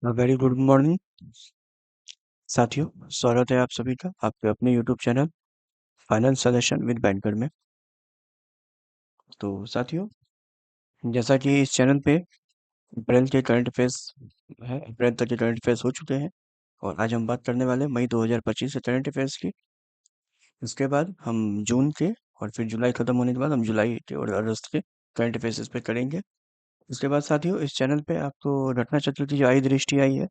Very good morning साथियों। स्वागत है आप सभी का आपके अपने YouTube channel finance suggestion with banker में। तो साथियों, जैसा कि इस चैनल पे अप्रैल के करंट अफेयर्स है, अप्रैल तक के करंट अफेयर्स हो चुके हैं और आज हम बात करने वाले हैं मई 2025 के करंट अफेयर्स की। इसके बाद हम जून के और फिर जुलाई खत्म होने के बाद हम जुलाई के और अगस्त के करंट अफेयर्स पे करेंगे। उसके बाद साथियों, इस चैनल पे आपको रत्ना चक्र की जो आई दृष्टि आई है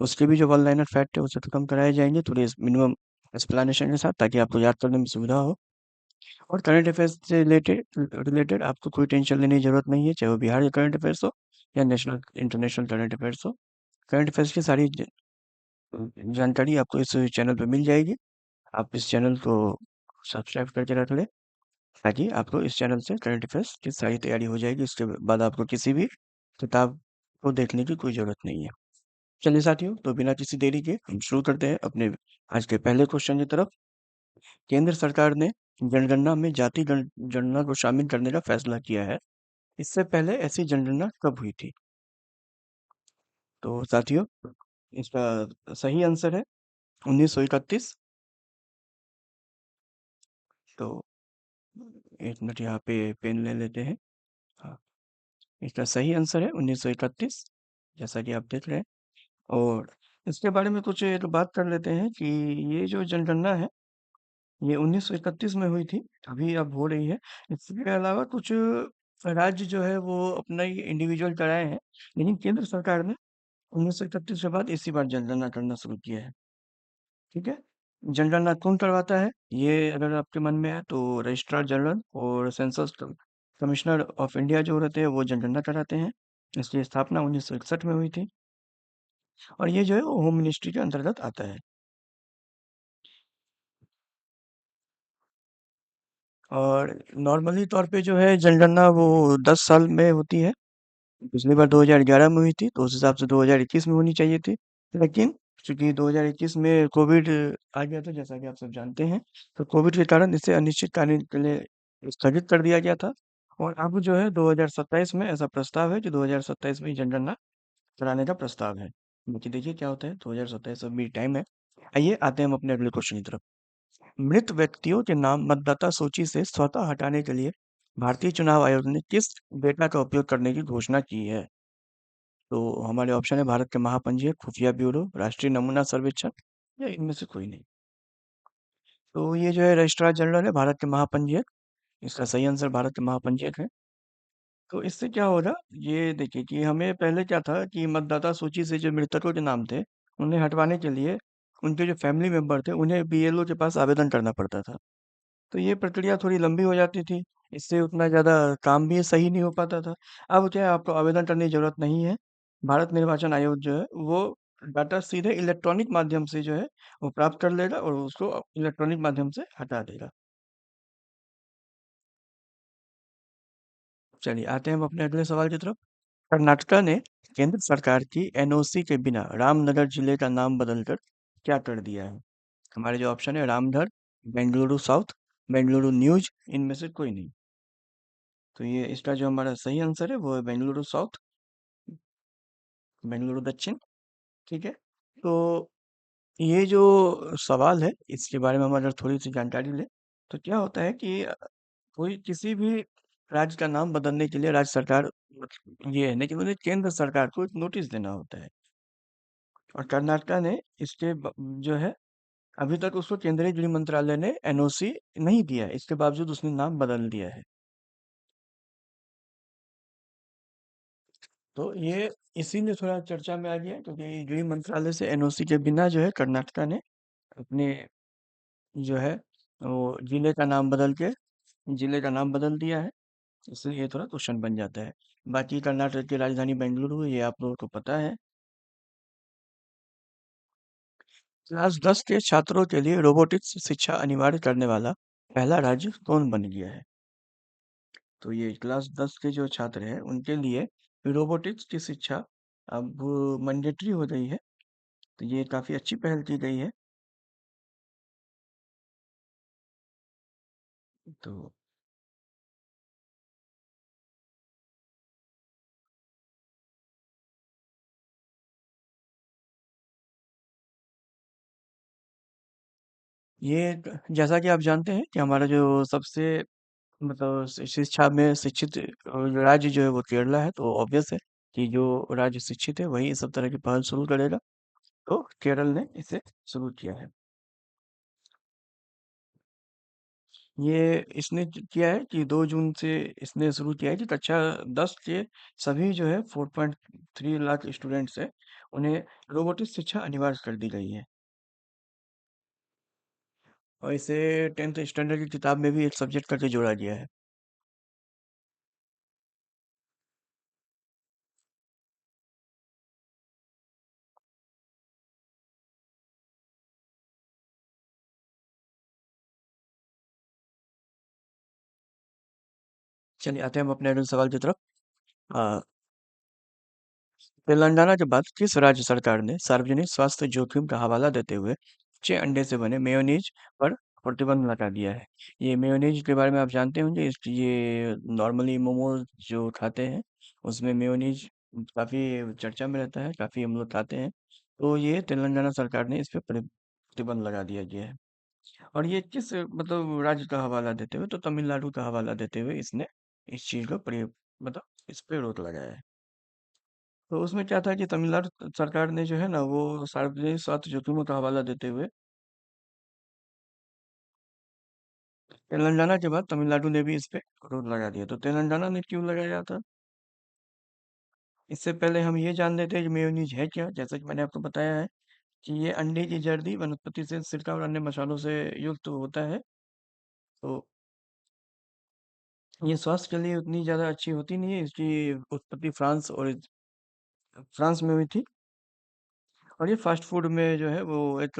उसके भी जो वन लाइनर फैक्ट है उसे खत्म कराए जाएंगे थोड़ी मिनिमम एक्सप्लेनेशन के साथ, ताकि आपको याद करने में सुविधा हो। और करंट अफेयर्स से रिलेटेड रिलेटेड आपको कोई टेंशन लेने की जरूरत नहीं है, चाहे वो बिहार के करंट अफेयर्स हो या नेशनल इंटरनेशनल करंट अफेयर्स हो। करंट अफेयर्स की सारी जानकारी आपको इस चैनल पे मिल जाएगी। आप इस चैनल को सब्सक्राइब करके रख लें, ताकि आपको इस चैनल से करंट अफेयर्स की सारी तैयारी हो जाएगी। उसके बाद आपको किसी भी किताब को देखने की कोई जरूरत नहीं है। चलिए साथियों, तो बिना किसी देरी के हम शुरू करते हैं अपने आज के पहले क्वेश्चन की तरफ। केंद्र सरकार ने जनगणना में जाति गणना को शामिल करने का फैसला किया है। इससे पहले ऐसी जनगणना कब हुई थी? तो साथियों, इसका सही आंसर है 1931। तो एक मिनट यहाँ पे पेन ले लेते हैं। हाँ, इसका सही आंसर है 1931, जैसा कि आप देख रहे हैं। और इसके बारे में कुछ एक बात कर लेते हैं कि ये जो जनगणना है ये 1931 में हुई थी, अभी अब हो रही है। इसके अलावा कुछ राज्य जो है वो अपना ही इंडिविजुअल कराए हैं, लेकिन केंद्र सरकार ने 1931 के बाद इसी बार जनगणना करना शुरू किया है। ठीक है। जनगणना कौन करवाता है, ये अगर आपके मन में है तो रजिस्ट्रार जनरल और सेंसस कमिश्नर ऑफ इंडिया जो रहते हैं वो जनगणना कराते हैं। इसकी स्थापना 1961 में हुई थी और ये जो है वो होम मिनिस्ट्री के अंतर्गत आता है। और नॉर्मली तौर पे जो है जनगणना वो 10 साल में होती है। पिछली बार 2011 में हुई थी, तो उस हिसाब से 2021 में होनी चाहिए थी। लेकिन चूंकि 2021 में कोविड आ गया था, जैसा कि आप सब जानते हैं, तो कोविड के कारण इसे अनिश्चितकालीन के लिए स्थगित कर दिया गया था। और अब जो है 2027 में ऐसा प्रस्ताव है कि 2027 में ही जनगणना कराने का प्रस्ताव है। बाकी देखिए क्या होता है, 2027 में भी टाइम है। आइए आते हैं हम अपने अगले क्वेश्चन की तरफ। मृत व्यक्तियों के नाम मतदाता सूची से स्वतः हटाने के लिए भारतीय चुनाव आयोग ने किस डेटा का उपयोग करने की घोषणा की है? तो हमारे ऑप्शन है भारत के महापंजीयक, खुफिया ब्यूरो, राष्ट्रीय नमूना सर्वेक्षण या इनमें से कोई नहीं। तो ये जो है रजिस्ट्रार जनरल है भारत के महापंजीयक। इसका सही आंसर भारत के महापंजीयक है। तो इससे क्या होगा, ये देखिए कि हमें पहले क्या था कि मतदाता सूची से जो मृतकों के नाम थे उन्हें हटवाने के लिए उनके जो फैमिली मेंबर थे उन्हें बीएलओ के पास आवेदन करना पड़ता था। तो ये प्रक्रिया थोड़ी लंबी हो जाती थी, इससे उतना ज़्यादा काम भी सही नहीं हो पाता था। अब क्या है, आपको आवेदन करने की ज़रूरत नहीं है। भारत निर्वाचन आयोग जो है वो डाटा सीधे इलेक्ट्रॉनिक माध्यम से जो है वो प्राप्त कर लेगा और उसको इलेक्ट्रॉनिक माध्यम से हटा देगा। चलिए आते हैं हम अपने अगले सवाल की तरफ। कर्नाटका ने केंद्र सरकार की एनओसी के बिना रामनगर जिले का नाम बदलकर क्या कर दिया है? हमारे जो ऑप्शन है रामगढ़, बेंगलुरु साउथ, बेंगलुरु न्यूज, इनमें से कोई नहीं। तो ये इसका जो हमारा सही आंसर है वो है बेंगलुरु साउथ, बेंगलुरु दक्षिण। ठीक है। तो ये जो सवाल है इसके बारे में हम अगर थोड़ी सी जानकारी लें, तो क्या होता है कि कोई किसी भी राज्य का नाम बदलने के लिए राज्य सरकार ये है ना कि उन्हें केंद्र सरकार को एक नोटिस देना होता है। और कर्नाटका ने जो है अभी तक उसको केंद्रीय गृह मंत्रालय ने एनओसी नहीं दिया है, इसके बावजूद उसने नाम बदल दिया है। तो ये इसीलिए थोड़ा चर्चा में आ गया है, क्योंकि गृह मंत्रालय से एनओसी के बिना जो है कर्नाटका ने अपने जो है वो जिले का नाम बदल दिया है। इसलिए ये थोड़ा क्वेश्चन बन जाता है। बाकी कर्नाटक की राजधानी बेंगलुरु है, ये आप लोगों को पता है। क्लास 10 के छात्रों के लिए रोबोटिक्स शिक्षा अनिवार्य करने वाला पहला राज्य कौन बन गया है? तो ये क्लास 10 के जो छात्र हैं उनके लिए रोबोटिक्स की शिक्षा अब मैंडेटरी हो गई है। तो ये काफी अच्छी पहल की गई है। तो ये जैसा कि आप जानते हैं कि हमारा जो सबसे मतलब शिक्षा में शिक्षित राज्य जो है वो केरला है, तो ऑब्वियस है कि जो राज्य शिक्षित है वही इस सब तरह की पहल शुरू करेगा। तो केरल ने इसे शुरू किया है। ये इसने किया है कि 2 जून से इसने शुरू किया है कि कक्षा 10 के सभी जो है 4.3 लाख स्टूडेंट्स है, उन्हें रोबोटिक्स शिक्षा अनिवार्य कर दी गई है। और इसे 10th स्टैंडर्ड की किताब में भी एक सब्जेक्ट करके जोड़ा गया है। चलिए आते हैं हम अपने अगले सवाल की तरफ। आ, तेलंगाना के बाद किस राज्य सरकार ने सार्वजनिक स्वास्थ्य जोखिम का हवाला देते हुए कच्चे अंडे से बने मेयोनीज पर प्रतिबंध लगा दिया है? ये मेयोनीज के बारे में आप जानते होंगे, ये नॉर्मली मोमोज जो खाते हैं उसमें मेयोनीज काफी चर्चा में रहता है, काफी हम लोग खाते हैं। तो ये तेलंगाना सरकार ने इस पे प्रतिबंध लगा दिया गया है। और ये किस मतलब राज्य का हवाला देते हुए? तो तमिलनाडु का हवाला देते हुए इसने इस चीज को मतलब इस पे रोक लगाया है। तो उसमें क्या था कि तमिलनाडु सरकार ने जो है ना वो सार्वजनिक स्वास्थ्य जोखिमों का हवाला देते हुए तेलंगाना के बाद तमिलनाडु ने भी इस पे रोक लगा दिया। तो तेलंगाना ने क्यों लगाया था? इससे पहले हम ये जान लेते हैं कि मेयोनीज है क्या। जैसा कि मैंने आपको बताया है कि ये अंडे की जर्दी वनस्पति से सिरका और अन्य मसालों से युक्त होता है। तो ये स्वास्थ्य के लिए उतनी ज्यादा अच्छी होती नहीं है। इसकी उत्पत्ति फ्रांस में हुई थी। और ये फास्ट फूड में जो है वो एक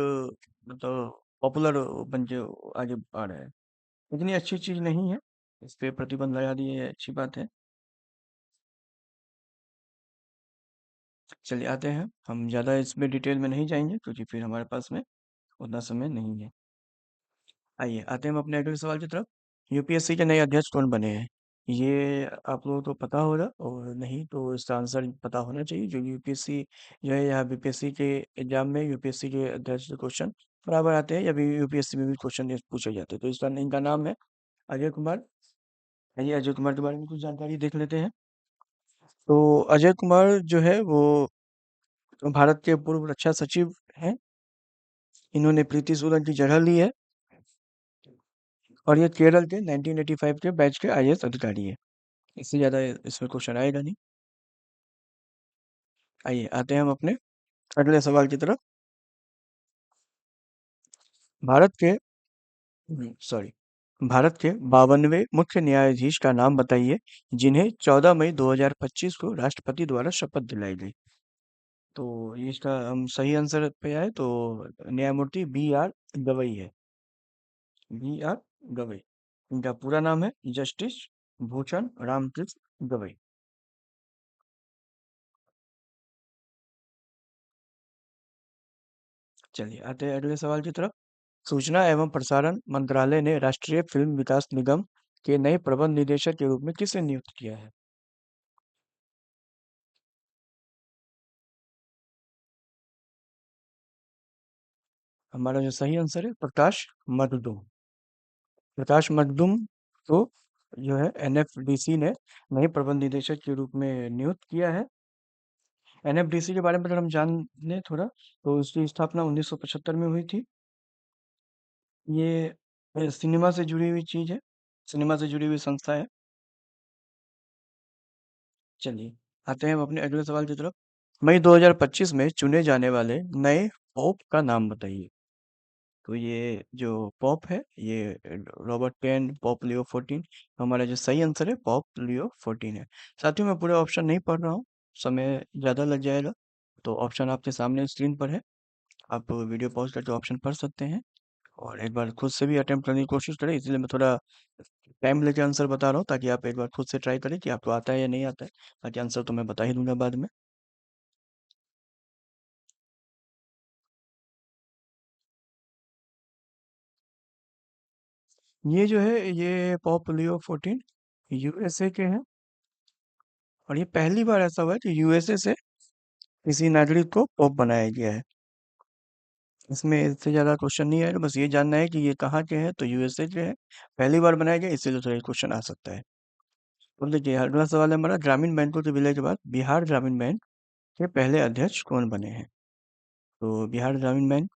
मतलब पॉपुलर बन के आगे आ रहा है। इतनी अच्छी चीज नहीं है, इस पे प्रतिबंध लगा दिए है, अच्छी बात है। चलिए आते हैं, हम ज्यादा इसमें डिटेल में नहीं जाएंगे क्योंकि फिर हमारे पास में उतना समय नहीं है। आइए आते हैं हम अपने अगले सवाल की तरफ। यूपीएससी के नए अध्यक्ष कौन बने हैं? ये आप लोगों को पता होगा, और नहीं तो इसका आंसर पता होना चाहिए। जो यूपीएससी जो है या बीपीएससी के एग्जाम में यूपीएससी के अध्यक्ष के क्वेश्चन बराबर आते हैं, या भी यूपीएससी में भी क्वेश्चन पूछे जाते हैं। तो इसका इनका नाम है अजय कुमार। आइए अजय कुमार के बारे में कुछ जानकारी देख लेते हैं। तो अजय कुमार जो है वो भारत के पूर्व रक्षा सचिव हैं। इन्होंने प्रीति सूदन की जगह ली है। और ये केरल के 1985 के बैच के आईएएस अधिकारी है। इससे ज्यादा इसमें क्वेश्चन आएगा नहीं। आइए आते हैं हम अपने अगले सवाल की तरफ। भारत के सॉरी भारत के 52वें मुख्य न्यायाधीश का नाम बताइए जिन्हें 14 मई 2025 को राष्ट्रपति द्वारा शपथ दिलाई गई। तो ये इसका हम सही आंसर पे आए तो न्यायमूर्ति बी आर गवई है। बी आर गवई, इनका पूरा नाम है जस्टिस भूषण रामकृष्ण गवई। चलिए आते हैं अगले सवाल की तरफ। सूचना एवं प्रसारण मंत्रालय ने राष्ट्रीय फिल्म विकास निगम के नए प्रबंध निदेशक के रूप में किसे नियुक्त किया है? हमारा जो सही आंसर है प्रकाश मकदुम। प्रकाश मकदुम को जो है एनएफडीसी ने नए प्रबंध निदेशक के रूप में नियुक्त किया है। एनएफडीसी के बारे में अगर हम जान लें थोड़ा, तो उसकी स्थापना 1975 में हुई थी। ये सिनेमा से जुड़ी हुई चीज है, सिनेमा से जुड़ी हुई संस्था है। चलिए आते हैं हम अपने अगले सवाल की तरफ। मई 2025 में चुने जाने वाले नए पोप का नाम बताइए। तो ये जो पॉप है ये रॉबर्ट पेन, पॉप लियो 14। हमारा जो सही आंसर है पॉप लियो 14 है। साथियों मैं पूरे ऑप्शन नहीं पढ़ रहा हूँ, समय ज़्यादा लग जाएगा। तो ऑप्शन आपके सामने स्क्रीन पर है, आप वीडियो पॉज करके ऑप्शन पढ़ सकते हैं। और एक बार खुद से भी अटेम्प्ट करने की कोशिश करें, इसलिए मैं थोड़ा टाइम लेके आंसर बता रहा हूँ ताकि आप एक बार खुद से ट्राई करें कि आपको आता है या नहीं आता है। बाकी आंसर तो मैं बता ही दूंगा बाद में। ये जो है ये पॉप लियो 14 यूएसए के हैं। और ये पहली बार ऐसा हुआ है कि यूएसए से किसी नागरिक को पोप बनाया गया है। इसमें इससे ज्यादा क्वेश्चन नहीं आएगा, बस ये जानना है कि ये कहाँ के हैं, तो यूएसए के हैं। पहली बार बनाया गया, इसीलिए तो ये क्वेश्चन आ सकता है। तो देखिए अगला सवाल है हमारा, ग्रामीण बैंकों के विलय के बाद बिहार ग्रामीण बैंक के पहले अध्यक्ष कौन बने हैं? तो बिहार ग्रामीण बैंक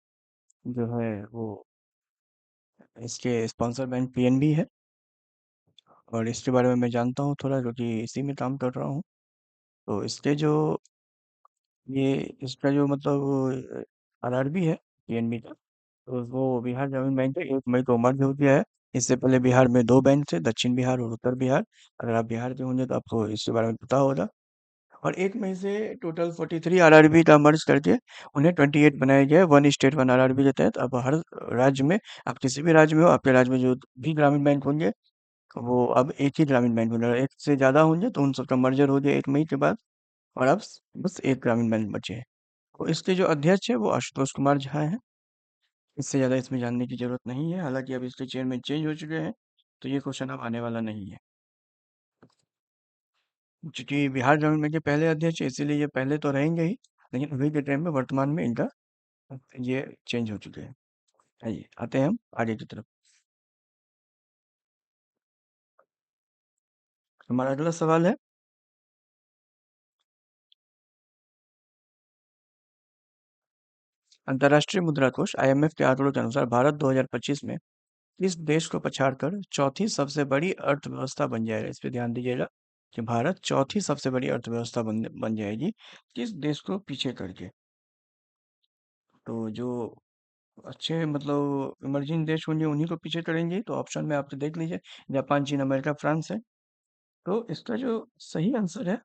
जो है वो, इसके स्पॉन्सर बैंक पीएनबी है। और इसके बारे में मैं जानता हूँ थोड़ा, क्योंकि इसी में काम कर रहा हूँ। तो इसके जो, ये इसका जो मतलब आरआरबी है पीएनबी का, तो वो बिहार ग्रामीण बैंक है, 1 मई को मर्ज हो गया है। इससे पहले बिहार में दो बैंक थे, दक्षिण बिहार और उत्तर बिहार। अगर आप बिहार के होंगे तो आपको इसके बारे में पता होगा। और 1 मई से टोटल 43 आरआरबी का मर्ज करके उन्हें 28 बनाया गया है, वन स्टेट वन आरआरबी के तहत। अब हर राज्य में, आप किसी भी राज्य में हो, आपके राज्य में जो भी ग्रामीण बैंक होंगे वो अब एक ही ग्रामीण बैंक होंगे। अगर एक से ज्यादा होंगे तो उन सबका मर्जर हो गया 1 मई के बाद। और अब बस एक ग्रामीण बैंक बचे हैं। तो इसके जो अध्यक्ष है वो आशुतोष कुमार झा है। इससे ज़्यादा इसमें जानने की ज़रूरत नहीं है, हालाँकि अब इसके चेयरमैन चेंज हो चुके हैं, तो ये क्वेश्चन अब आने वाला नहीं है। चूँकि बिहार ग्रामीण बैंक के पहले अध्यक्ष हैं, इसीलिए ये पहले तो रहेंगे ही, लेकिन अभी के टाइम में वर्तमान में इनका ये चेंज हो चुके हैं। आइए, आते हैं हम आगे की तरफ। हमारा अगला सवाल है, अंतर्राष्ट्रीय मुद्रा कोष आईएमएफ के आंकड़ों के अनुसार भारत 2025 में किस देश को पछाड़कर चौथी सबसे बड़ी अर्थव्यवस्था बन जाएगा? इस पे ध्यान दीजिएगा कि भारत चौथी सबसे बड़ी अर्थव्यवस्था बन बन जाएगी, किस देश को पीछे करके? तो जो अच्छे मतलब इमर्जिंग देश होंगे उन्हीं को पीछे करेंगे, तो ऑप्शन में आप देख लीजिए, जापान, चीन, अमेरिका, फ्रांस है। तो इसका जो सही आंसर है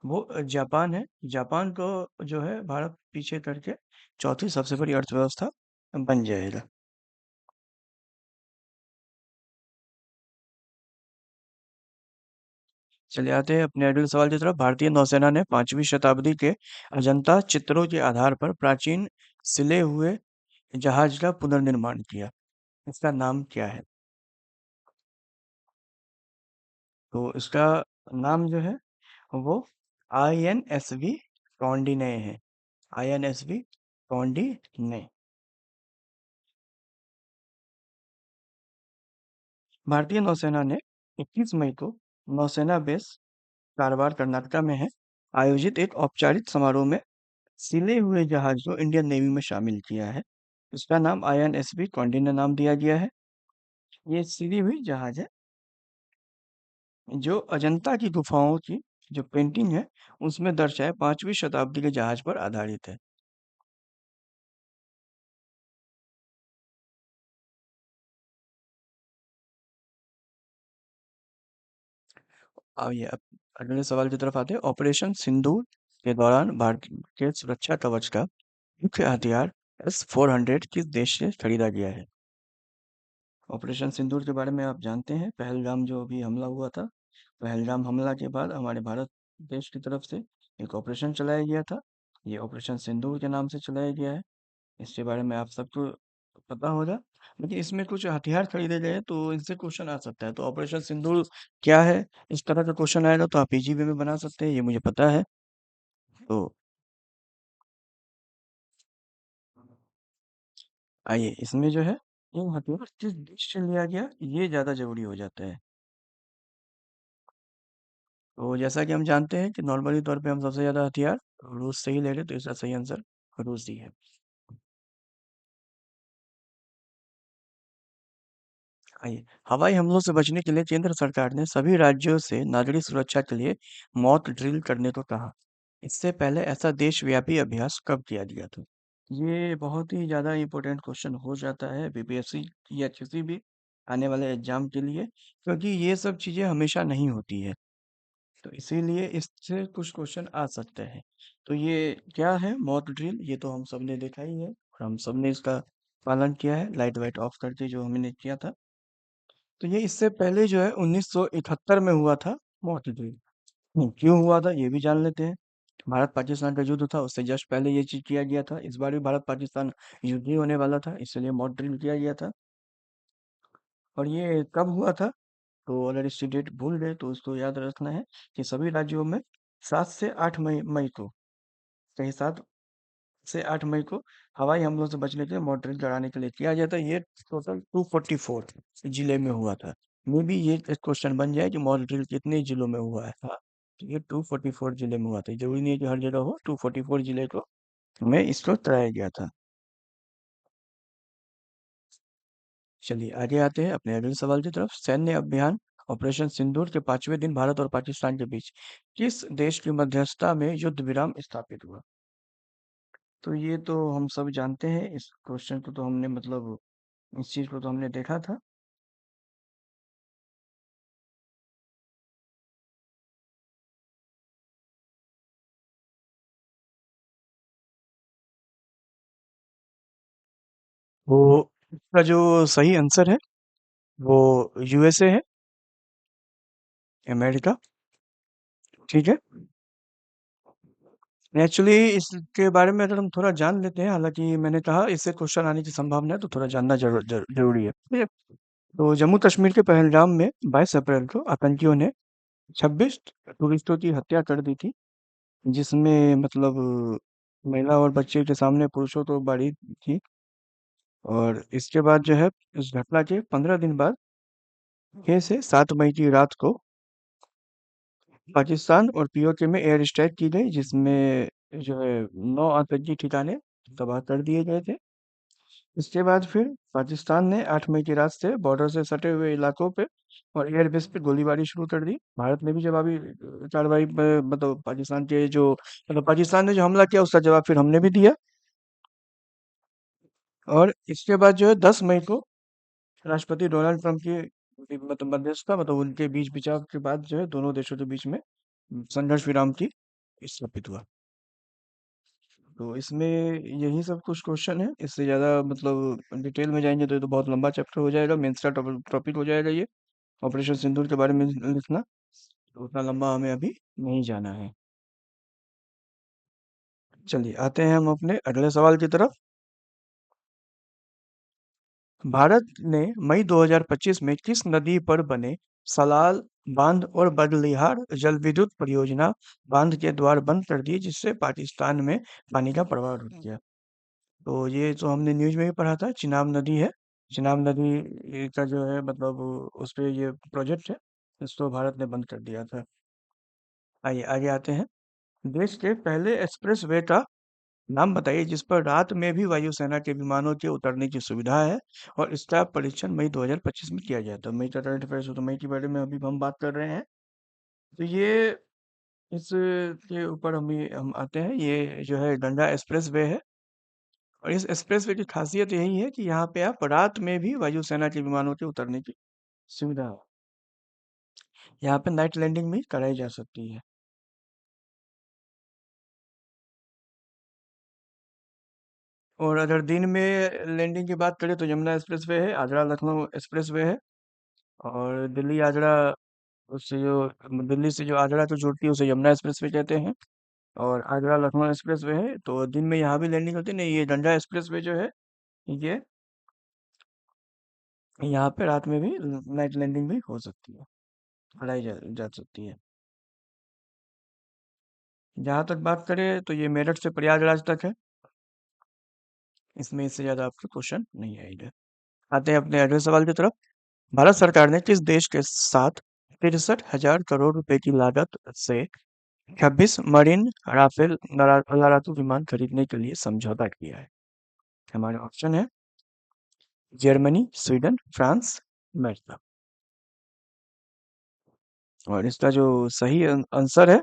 वो जापान है। जापान को जो है भारत पीछे करके चौथी सबसे बड़ी अर्थव्यवस्था बन जाएगा। चलिए आते हैं अपने अगले सवाल की तरफ। भारतीय नौसेना ने 5वीं शताब्दी के अजंता चित्रों के आधार पर प्राचीन सिले हुए जहाज का पुनर्निर्माण किया, इसका नाम क्या है? तो इसका नाम जो है वो INSV कौंडिन्य है। INSV कौंडिन्य। भारतीय नौसेना ने 21 मई को नौसेना बेस कारवार कर्नाटका में है आयोजित एक औपचारिक समारोह में सिले हुए जहाज को इंडियन नेवी में शामिल किया है। इसका नाम INSV कौंडिन्य नाम दिया गया है। ये सिली हुई जहाज है जो अजंता की गुफाओं की जो पेंटिंग है उसमें दर्शाए 5वीं शताब्दी के जहाज पर आधारित है। आइए अब अगले सवाल की तरफ आते हैं। ऑपरेशन सिंदूर के दौरान भारत के सुरक्षा कवच का मुख्य हथियार S-400 किस देश से खरीदा गया है? ऑपरेशन सिंदूर के बारे में आप जानते हैं, पहलगाम जो अभी हमला हुआ था, पहलगाम हमला के बाद हमारे भारत देश की तरफ से एक ऑपरेशन चलाया गया था। ये ऑपरेशन सिंदूर के नाम से चलाया गया है। इसके बारे में आप सबको पता होगा। लेकिन इसमें कुछ हथियार खरीदे गए हैं, तो इनसे क्वेश्चन आ सकता है। तो ऑपरेशन सिंदूर क्या है, इस तरह का क्वेश्चन आएगा तो आप इजी वे में बना सकते हैं, ये मुझे पता है। तो आइए इसमें जो है ये हथियार किस देश से लिया गया, ये ज्यादा जरूरी हो जाता है। तो जैसा कि हम जानते हैं कि नॉर्मली तौर पे हम सबसे ज्यादा हथियार रूस से ही ले रहे, तो इसका सही आंसर रूस ही है। आइए, हवाई हमलों से बचने के लिए केंद्र सरकार ने सभी राज्यों से नागरिक सुरक्षा के लिए मॉक ड्रिल करने को कहा। इससे पहले ऐसा देशव्यापी अभ्यास कब किया गया था? ये बहुत ही ज्यादा इम्पोर्टेंट क्वेश्चन हो जाता है बीपीएससी या किसी भी आने वाले एग्जाम के लिए, क्योंकि ये सब चीजें हमेशा नहीं होती है। तो इसीलिए इससे कुछ क्वेश्चन आ सकते हैं। तो ये क्या है मॉक ड्रिल, ये तो हम सब ने देखा ही है और हम सब ने इसका पालन किया है, लाइट वाइट ऑफ करके जो हमने किया था। तो ये इससे पहले जो है 1971 में हुआ था मॉक ड्रिल। क्यों हुआ था ये भी जान लेते हैं। भारत पाकिस्तान का युद्ध था, उससे जस्ट पहले ये चीज किया गया था। इस बार भी भारत पाकिस्तान युद्ध ही होने वाला था, इसलिए मॉक ड्रिल किया गया था। और ये कब हुआ था? तो अगर इसकी डेट भूल गए तो उसको याद रखना है कि सभी राज्यों में 7 से 8 मई को, कहीं 7 से 8 मई को हवाई हमलों से बचने के लिए मॉनिटरिंग कराने के लिए किया गया था। ये टोटल 244 जिले में हुआ था। मे भी ये क्वेश्चन बन जाए कि मॉनिटरिंग कितने जिलों में हुआ है। हाँ, तो ये 244 जिले में हुआ था। जरूरी नहीं है कि हर जगह हो। 244 जिले को में इसको कराया गया था। चलिए आगे आते हैं अपने अगले सवाल की तरफ। सैन्य अभियान ऑपरेशन सिंदूर के 5वें दिन भारत और पाकिस्तान के बीच किस देश की मध्यस्थता में युद्ध विराम स्थापित हुआ? तो ये तो हम सब जानते हैं। इस क्वेश्चन को तो हमने मतलब इस चीज को तो हमने देखा था। वो इसका जो सही आंसर है वो यूएसए है, अमेरिका। ठीक है। एक्चुअली इसके बारे में अगर हम थोड़ा जान लेते हैं, हालांकि मैंने कहा इससे क्वेश्चन आने की संभावना है, तो थोड़ा जानना जरूरी है। ठीक है। तो जम्मू कश्मीर के पहलगाम में 22 अप्रैल को आतंकियों ने 26 टूरिस्टों की हत्या कर दी थी, जिसमें मतलब महिला और बच्चे के सामने पुरुषों तो बड़ी थी। और इसके बाद जो है, इस घटना के 15 दिन बाद 6 से 7 मई की रात को पाकिस्तान और पीओके में एयर स्ट्राइक की गई, जिसमें जो है 9 आतंकी ठिकाने तबाह कर दिए गए थे। इसके बाद फिर पाकिस्तान ने 8 मई की रात से बॉर्डर से सटे हुए इलाकों पे और एयरबेस पे गोलीबारी शुरू कर दी। भारत ने भी जवाबी कार्रवाई मतलब पाकिस्तान के जो मतलब पाकिस्तान ने जो हमला किया उसका जवाब फिर हमने भी दिया। और इसके बाद जो है 10 मई को राष्ट्रपति डोनाल्ड ट्रंप की मतलब मध्यस्थता मतलब उनके बीच बिचाव के बाद जो है दोनों देशों के बीच में संघर्ष विराम की स्थापित हुआ। तो इसमें यही सब कुछ क्वेश्चन है। इससे ज्यादा मतलब डिटेल में जाएंगे तो ये तो बहुत लंबा चैप्टर हो जाएगा, मेंस का टॉपिक हो जाएगा ये। ऑपरेशन सिंदूर के बारे में लिखना तो उतना लंबा हमें अभी नहीं जाना है। चलिए आते हैं हम अपने अगले सवाल की तरफ। भारत ने मई 2025 में किस नदी पर बने सलाल बांध और बगलिहार जल विद्युत परियोजना बांध के द्वार बंद कर दिए, जिससे पाकिस्तान में पानी का प्रवाह रुक गया? तो ये तो हमने न्यूज में भी पढ़ा था, चिनाब नदी है। चिनाब नदी का जो है मतलब उस पे ये प्रोजेक्ट है, इसको भारत ने बंद कर दिया था। आइए आगे आते हैं। देश के पहले एक्सप्रेस वे का नाम बताइए जिस पर रात में भी वायुसेना के विमानों के उतरने की सुविधा है, और इसका परीक्षण मई 2025 में किया गया था। मई का करंट अफेयर्स हो तो मई के बारे में अभी हम बात कर रहे हैं। तो ये इस के ऊपर हम आते हैं। ये जो है गंगा एक्सप्रेस वे है, और इस एक्सप्रेस वे की खासियत यही है कि यहाँ पे आप रात में भी वायुसेना के विमानों के उतरने की सुविधा है। यहाँ पे नाइट लैंडिंग भी कराई जा सकती है। और अगर दिन में लैंडिंग की बात करें तो यमुना एक्सप्रेस वे है, आगरा लखनऊ एक्सप्रेस वे है। और दिल्ली आगरा उससे जो दिल्ली से जो आगरा को जोड़ती है उसे यमुना एक्सप्रेस वे कहते हैं। और आगरा लखनऊ एक्सप्रेस वे है, तो दिन में यहाँ भी लैंडिंग होती है। नहीं, ये गंगा एक्सप्रेस वे जो है ये यहाँ पे रात में भी नाइट लैंडिंग भी हो सकती है, कराई जा सकती है। जहाँ तक बात करें तो ये मेरठ से प्रयागराज तक है। इसमें इससे ज्यादा आपके क्वेश्चन नहीं आएंगे। आते हैं अपने अगले सवाल की तरफ। भारत सरकार ने किस देश के साथ 63,000 करोड़ रुपए की लागत से 26 मरीन राफेल लड़ाकू विमान खरीदने के लिए समझौता किया है? हमारे ऑप्शन है जर्मनी, स्वीडन, फ्रांस, अमेरिका। और इसका जो सही आंसर है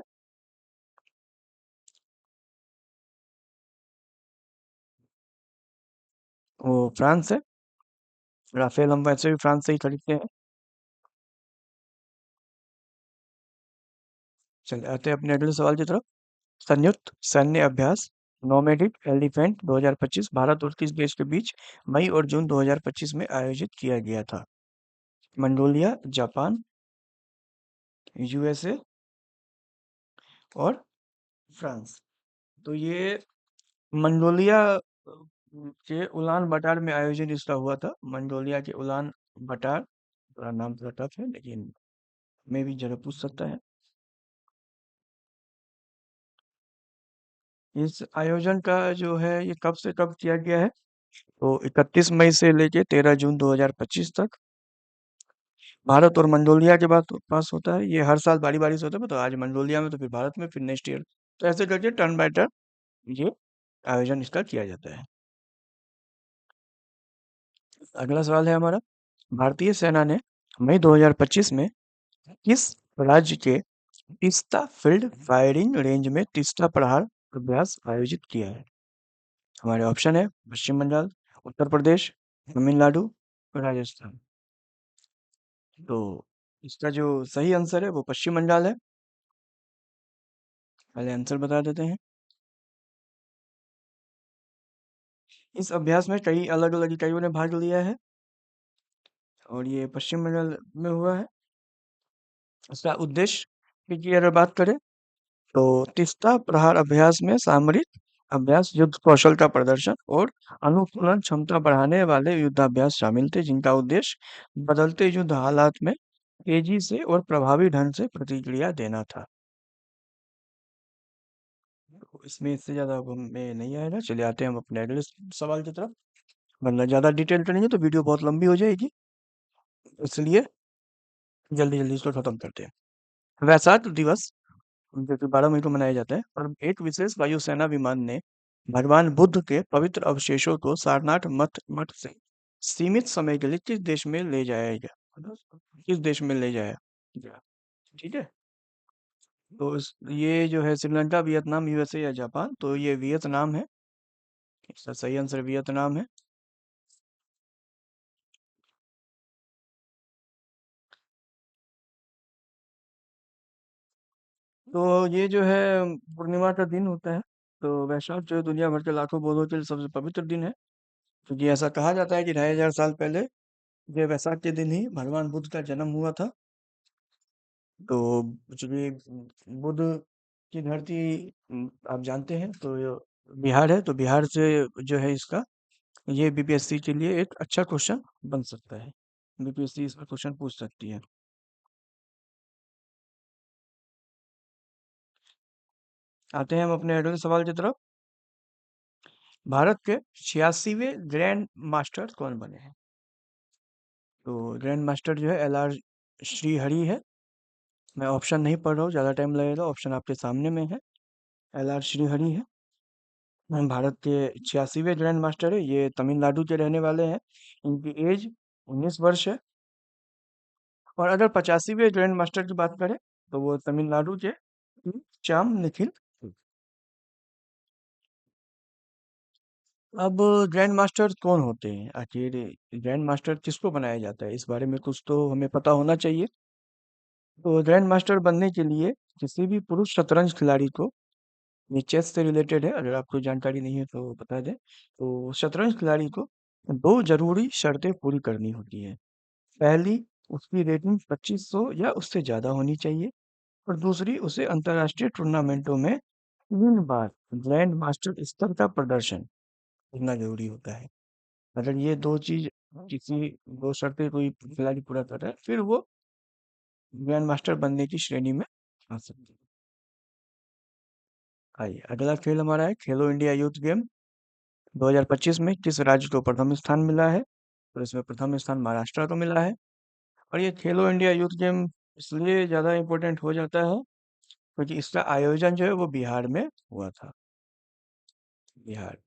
वो फ्रांस है। राफेल हम वैसे भी फ्रांस से ही खरीदते हैं। चलिए आते हैं अपने अगले सवाल की तरफ। संयुक्त सैन्य अभ्यास नोमैडिक एलिफेंट 2025 भारत और किस देश के बीच मई और जून 2025 में आयोजित किया गया था? मंगोलिया, जापान, यूएसए और फ्रांस। तो ये मंगोलिया के उलान बटार में आयोजन इसका हुआ था। मंगोलिया के उलान बटार, थोड़ा नाम थोड़ा टफ है लेकिन मैं भी जरा पूछ सकता है। इस आयोजन का जो है ये कब से कब किया गया है? तो 31 मई से लेके 13 जून 2025 तक। भारत और मंगोलिया के बाद पास होता है, ये हर साल बारी बारी से होता है, तो आज मंगोलिया में तो फिर भारत में फिर नेक्स्ट ईयर, तो ऐसे करके टर्न बाय टर्न ये आयोजन इसका किया जाता है। अगला सवाल है हमारा, भारतीय सेना ने मई 2025 में किस राज्य के तीस्ता फील्ड फायरिंग रेंज में तीस्ता प्रहार अभ्यास आयोजित किया है? हमारे ऑप्शन है पश्चिम बंगाल, उत्तर प्रदेश, तमिलनाडु, राजस्थान। तो इसका जो सही आंसर है वो पश्चिम बंगाल है। पहले आंसर बता देते हैं। इस अभ्यास में कई अलग अलग इकाइयों ने भाग लिया है और ये पश्चिम बंगाल में हुआ है। इसका उद्देश्य की अगर बात करें तो तीस्ता प्रहार अभ्यास में सामरिक अभ्यास, युद्ध कौशल का प्रदर्शन और अनुकूलन क्षमता बढ़ाने वाले युद्धाभ्यास शामिल थे, जिनका उद्देश्य बदलते युद्ध हालात में तेजी से और प्रभावी ढंग से प्रतिक्रिया देना था। तो इसमें इससे ज्यादा अब हमें नहीं आएगा। चलिए आते हैं हम अपने अगले सवाल की तरफ, वरना ज्यादा डिटेल करेंगे तो वीडियो बहुत लंबी हो जाएगी, इसलिए जल्दी जल्दी इसको खत्म करते हैं। वैसाख दिवस जो कि 12 मई को मनाया जाता है, और एक विशेष वायुसेना विमान ने भगवान बुद्ध के पवित्र अवशेषों को सारनाथ मठ मठ से सीमित समय के लिए किस देश में ले जाया गया? मतलब किस देश में ले जाया गया? ठीक है। तो ये जो है श्रीलंका, वियतनाम, यूएसए या जापान, तो ये वियतनाम है। इसका सही आंसर वियतनाम है। तो ये जो है पूर्णिमा का दिन होता है। तो वैशाख जो है दुनिया भर के लाखों बौद्धों के लिए सबसे पवित्र दिन है, क्योंकि ऐसा कहा जाता है कि 2500 साल पहले ये वैसाख के दिन ही भगवान बुद्ध का जन्म हुआ था। तो चूंकि बुद्ध की धरती आप जानते हैं, तो ये बिहार है, तो बिहार से जो है इसका ये बीपीएससी के लिए एक अच्छा क्वेश्चन बन सकता है। बीपीएससी इसमें क्वेश्चन पूछ सकती है। आते हैं हम अपने अगले सवाल की तरफ। भारत के 86वें ग्रैंड मास्टर कौन बने हैं? तो ग्रैंड मास्टर जो है LR श्रीहरि है। मैं ऑप्शन नहीं पढ़ रहा हूँ, ज़्यादा टाइम लगेगा, ऑप्शन आपके सामने में है। LR श्रीहरि है। भारत के 86वें ग्रैंड मास्टर है, ये तमिलनाडु के रहने वाले हैं। इनकी एज 19 वर्ष है। और अगर 85वें ग्रैंड मास्टर की बात करें तो वो तमिलनाडु के चाम निखिल। अब ग्रैंड मास्टर कौन होते हैं आखिर? ग्रैंड मास्टर किसको बनाया जाता है, इस बारे में कुछ तो हमें पता होना चाहिए। तो ग्रैंड मास्टर बनने के लिए किसी भी पुरुष शतरंज खिलाड़ी को, ये चेस से रिलेटेड है, अगर आपको जानकारी नहीं है तो बता दें, तो शतरंज खिलाड़ी को दो जरूरी शर्तें पूरी करनी होती है। पहली, उसकी रेटिंग 2500 या उससे ज्यादा होनी चाहिए। और दूसरी, उसे अंतरराष्ट्रीय टूर्नामेंटों में 3 बार ग्रैंड मास्टर स्तर का प्रदर्शन करना जरूरी होता है। अगर ये दो चीज, किसी दो शर्तें कोई खिलाड़ी पूरा कर रहा है, फिर वो ग्रैंड मास्टर बनने की श्रेणी में आ सकते हैं। आइए अगला खेल हमारा है खेलो इंडिया यूथ गेम। 2025 में किस राज्य को प्रथम स्थान मिला है? तो इसमें प्रथम स्थान महाराष्ट्र को मिला है। और ये खेलो इंडिया यूथ गेम इसलिए ज्यादा इम्पोर्टेंट हो जाता है क्योंकि इसका आयोजन जो है वो बिहार में हुआ था। बिहार।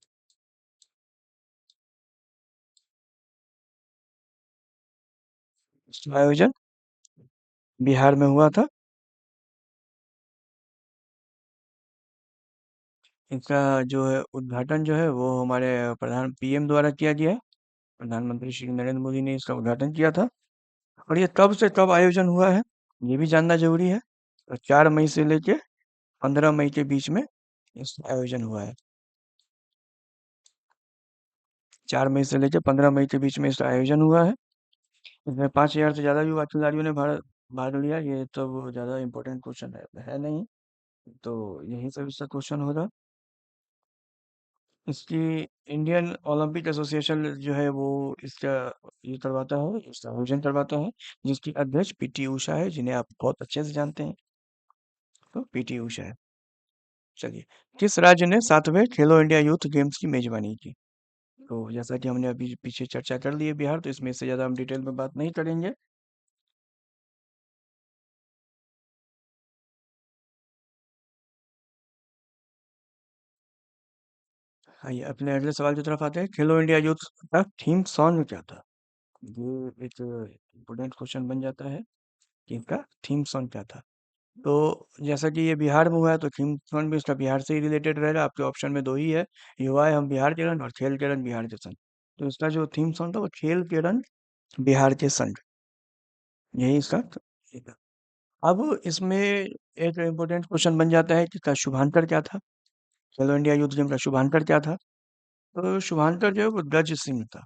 इसका आयोजन बिहार में हुआ था। इसका जो है उद्घाटन जो है वो हमारे प्रधान पीएम द्वारा किया गया है। प्रधानमंत्री श्री नरेंद्र मोदी ने इसका उद्घाटन किया था। और ये कब से कब आयोजन हुआ है, ये भी जानना जरूरी है। तो 4 मई से लेके 15 मई के बीच में इसका आयोजन हुआ है। 4 मई से लेके 15 मई के बीच में इसका आयोजन हुआ है। इसमें 5000 से ज्यादा युवा खिलाड़ियों ने भाग भाग लिया। ये तो वो ज्यादा इम्पोर्टेंट क्वेश्चन है नहीं, तो यही सब इसका क्वेश्चन होगा। इसकी इंडियन ओलंपिक एसोसिएशन जो है वो इसका ये करवाता है, इसका आयोजन करवाता है, जिसकी अध्यक्ष पीटी उषा है, जिन्हें आप बहुत अच्छे से जानते हैं। तो पीटी उषा है। चलिए, किस राज्य ने 7वें खेलो इंडिया यूथ गेम्स की मेजबानी की? तो जैसा कि हमने अभी पीछे चर्चा कर ली है बिहार, तो इसमें इससे ज़्यादा हम डिटेल में बात नहीं करेंगे। आइए अपने अगले सवाल की तरफ आते हैं। खेलो इंडिया यूथ का थीम सॉन्ग क्या था? ये एक इम्पोर्टेंट क्वेश्चन बन जाता है कि इनका थीम सॉन्ग क्या था। तो जैसा कि ये बिहार में हुआ है, तो थीम सॉन्ग भी इसका बिहार से ही रिलेटेड रहेगा। आपके ऑप्शन में दो ही है, युवाएं हम बिहार के रंग और खेल के रंग बिहार के संग। तो इसका जो थीम सॉन्ग था वो खेल के रंग बिहार के संग, यही इसका था। अब इसमें एक इम्पोर्टेंट क्वेश्चन बन जाता है कि इसका शुभांकर क्या था? खेलो इंडिया यूथ गेम का शुभांकर क्या था? तो शुभांकर जो है वो गज सिंह था।